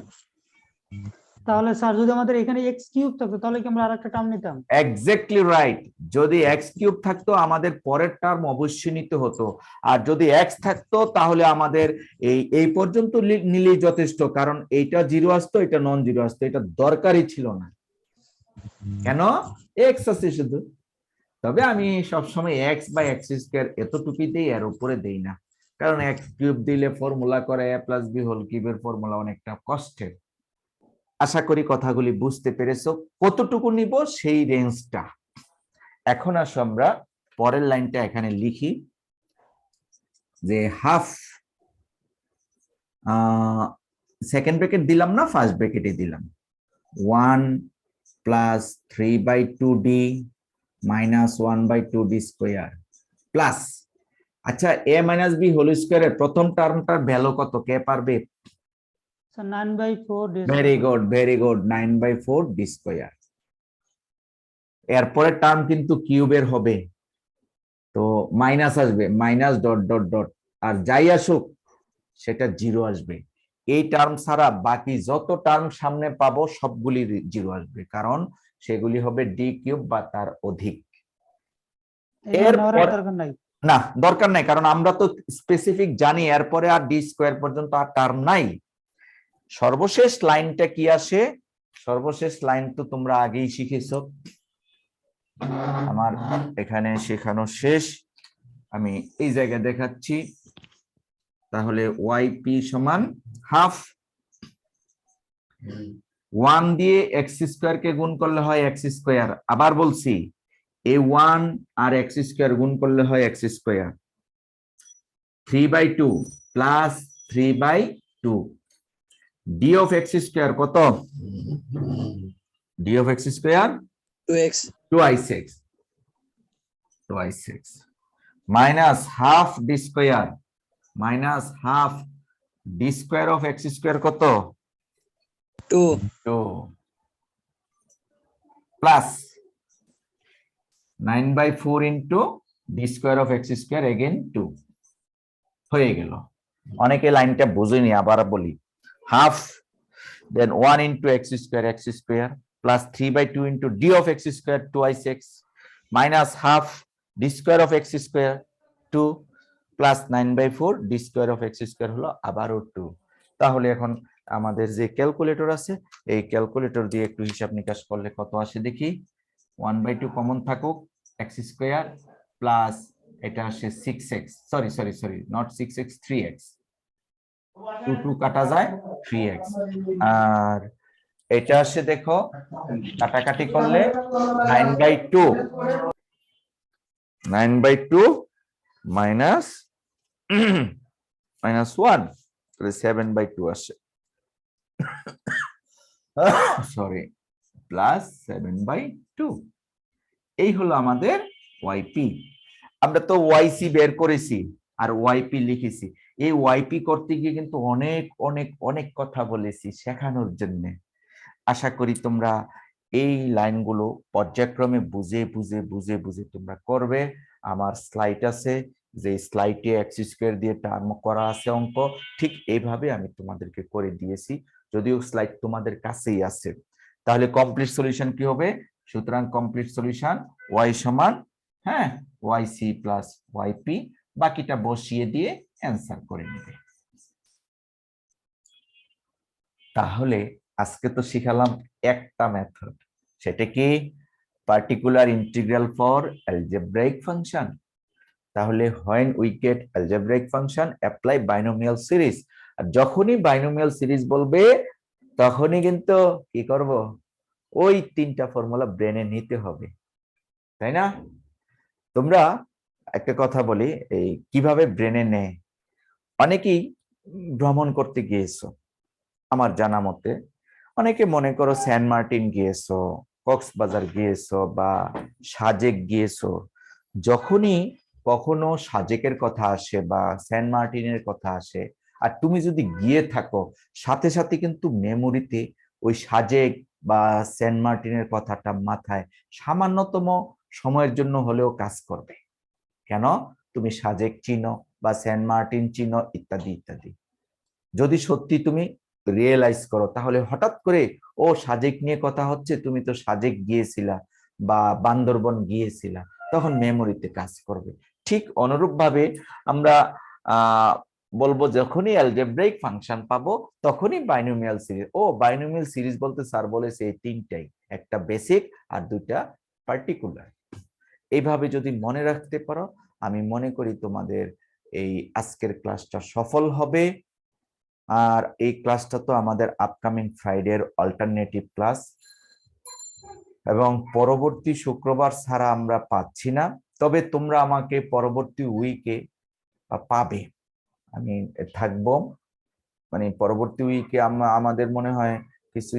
তাহলে স্যার যদি আমাদের এখানে এক্স কিউব থাকতো তাহলে কি আমরা আরেকটা টার্ম নিতাম? Exactly right. যদি এক্স কিউব থাকতো আমাদের পরের টার্ম অবশ্যই নিতে হতো, আর যদি এক্স থাকতো তাহলে আমাদের এই পর্যন্ত নিলেই যথেষ্ট, কারণ এইটা জিরো আসতো, এটা নন জিরো আসতো, এটা দরকারই ছিল না। কেন? এক্স আছে শুধু। তবে আমি সবসময় এক্স বাই এক্স স্কোয়ার এতটুকুই দেই, এর উপরে দেই না, কারণ এক্স কিউব দিলে ফর্মুলা করে এ প্লাস বি হোল কিউবের ফর্মুলা অনেকটা কষ্টের। আশা করি কথাগুলি বুঝতে পেরেছো, কতটুকু নিব সেই রেঞ্জটা। এখন আসো আমরা পরের লাইনটা এখানে লিখি, যে হাফ সেকেন্ড ব্র্যাকেট দিলাম না, ফার্স্ট ব্র্যাকেটে দিলাম 1 plus 3/2d minus 1/2d square plus, আচ্ছা এ মাইনাস বি হোল স্কোয়ারের প্রথম টার্মটার ভ্যালু কত কে পারবে? Sir 9/4 D very good, very good, 9/4d square. এরপরে টার্ম কিন্তু কিউবের হবে, তো মাইনাস আসবে, মাইনাস ডট ডট ডট, আর যাই আসুক সেটা জিরো আসবে। এই টার্ম ছাড়া বাকি যত টার্ম সামনে পাবো সবগুলি জিরো আসবে, কারণ সেগুলি হবে ডি কিউব বা তার অধিক। নেওয়ার দরকার নাই। না, দরকার নাই, কারণ আমরা তো স্পেসিফিক জানি এরপরে আর ডি স্কোয়ার পর্যন্ত আর টার্ম নাই। সর্বশেষ লাইনটা কি আসে? সর্বশেষ লাইন তো তোমরা আগেই শিখেছো, আমার এখানে শেখানো শেষ, আমি এই জায়গায় দেখাচ্ছি। তাহলে ওয়াইপি সমান হাফ, 1 দিয়ে এক্স স্কোয়ার কে গুণ করলে হয় এক্স স্কোয়ার, আবার বলছি এই 1 আর এক্স স্কোয়ার গুণ করলে হয় x square, 3/2 plus 3/2 d of x square কত? D of x square 2x 2x minus half d square, minus half d square of x square কত? 2 2 plus 9/4 into d square of x square again 2 হয়ে গেল। অনেকে লাইনটা বুঝেনি, আবার বলি, half then 1 into x square plus 3/2 into d of x square twice x minus half d square of x square 2 plus 9/4 d square of x square হলো আবারও 2। তাহলে এখন আমাদের যে ক্যালকুলেটর আছে এই ক্যালকুলেটর দিয়ে একটু হিসাব নিকাশ করলে কত আসে দেখি। 1/2 কমন থাকুক, x square প্লাস এটা আসে 6x, sorry not 6x, 3x, 2 কাটা যায় 3x, আর এটা আসে দেখো কাটাকাটি করলে 9/2 মাইনাস 1 তাহলে 7/2 আসে। সরি প্লাস 7/2 এই হলো আমাদের ওয়াইপি। আমরা তো ওয়াইসি বের করেছি আর ওয়াইপি লিখেছি। এই ওয়াইপি করতে গিয়ে কিন্তু অনেক অনেক অনেক কথা বলেছি শেখানোর জন্য। আশা করি তোমরা এই লাইনগুলো পর্যায়ক্রমে বুঝে বুঝে বুঝে বুঝে তোমরা করবে। আমার স্লাইড আছে, যে স্লাইডে এক্স স্কোয়ার দিয়ে টার্ম করা আছে অঙ্ক, ঠিক এইভাবে আমি তোমাদেরকে করে দিয়েছি, যদিও স্লাইড তোমাদের কাছেই আছে। তাহলে কমপ্লিট সলিউশন কি হবে? সুতরাং কমপ্লিট সলিউশন ওয়াই সমান ওয়াই সি প্লাস ওয়াইপি, বাকিটা বসিয়ে দিয়ে অ্যান্সার করে নেবে। তাহলে আজকে তো শিখালাম একটা মেথড, সেটা কি particular integral for algebraic function. তাহলে when we get algebraic function apply binomial series, আর যখনই বাইনোমিয়াল সিরিজ বলবে তখনই কিন্তু কি করব, ওই তিনটা ফর্মুলা ব্রেনে নিতে হবে, তাই না? তোমরা একটা কথা বলি, এই কিভাবে ব্রেনে নেয়। অনেকেই ভ্রমণ করতে গিয়েছো, আমার জানা মতে অনেকে মনে করো সেন্ট মার্টিন গিয়েছো, কক্সবাজার গিয়েছো বা সাজেক গিয়েছো। যখনই কখনো সাজেকের কথা আসে বা সেন্ট মার্টিনের কথা আসে আর তুমি যদি গিয়ে থাকো, সাথে সাথে কিন্তু মেমোরিতে ওই সাজেক বা সেন্ট মার্টিনের কথাটা মাথায় সামান্যতম সময়ের জন্য হলেও কাজ করবে। কেন? তুমি সাজেক চিনো বা সেন্ট মার্টিন চিনো ইত্যাদি ইত্যাদি। যদি সত্যি তুমি রিয়েলাইজ করো তাহলে হঠাৎ করে ও সাজেক নিয়ে কথা হচ্ছে, তুমি তো সাজেক গিয়েছিলা বা বান্দরবন গিয়েছিলা, তখন মেমোরিতে কাজ করবে। ঠিক অনুরূপ ভাবে আমরা বলবো যখনই অ্যালজেব্রাইক ফাংশন পাবো তখনই বাইনোমিয়াল সিরিজ। ও বাইনোমিয়াল সিরিজ বলতে স্যার বলেছে এই তিনটাই, একটা বেসিক আর দুইটা পার্টিকুলার। এইভাবে যদি মনে রাখতে পারো, আমি মনে করি তোমাদের এই আজকের ক্লাসটা সফল হবে। আর এই ক্লাসটা তো আমাদের আপকামিং ফ্রাইডের অল্টারনেটিভ ক্লাস, এবং পরবর্তী শুক্রবার ছাড়া আমরা পাচ্ছি না। তবে তোমরা আমাকে পরবর্তী উইকে পাবে, আমি থাকবো, মানে পরবর্তী উইকে আমাদের মনে হয় কিছু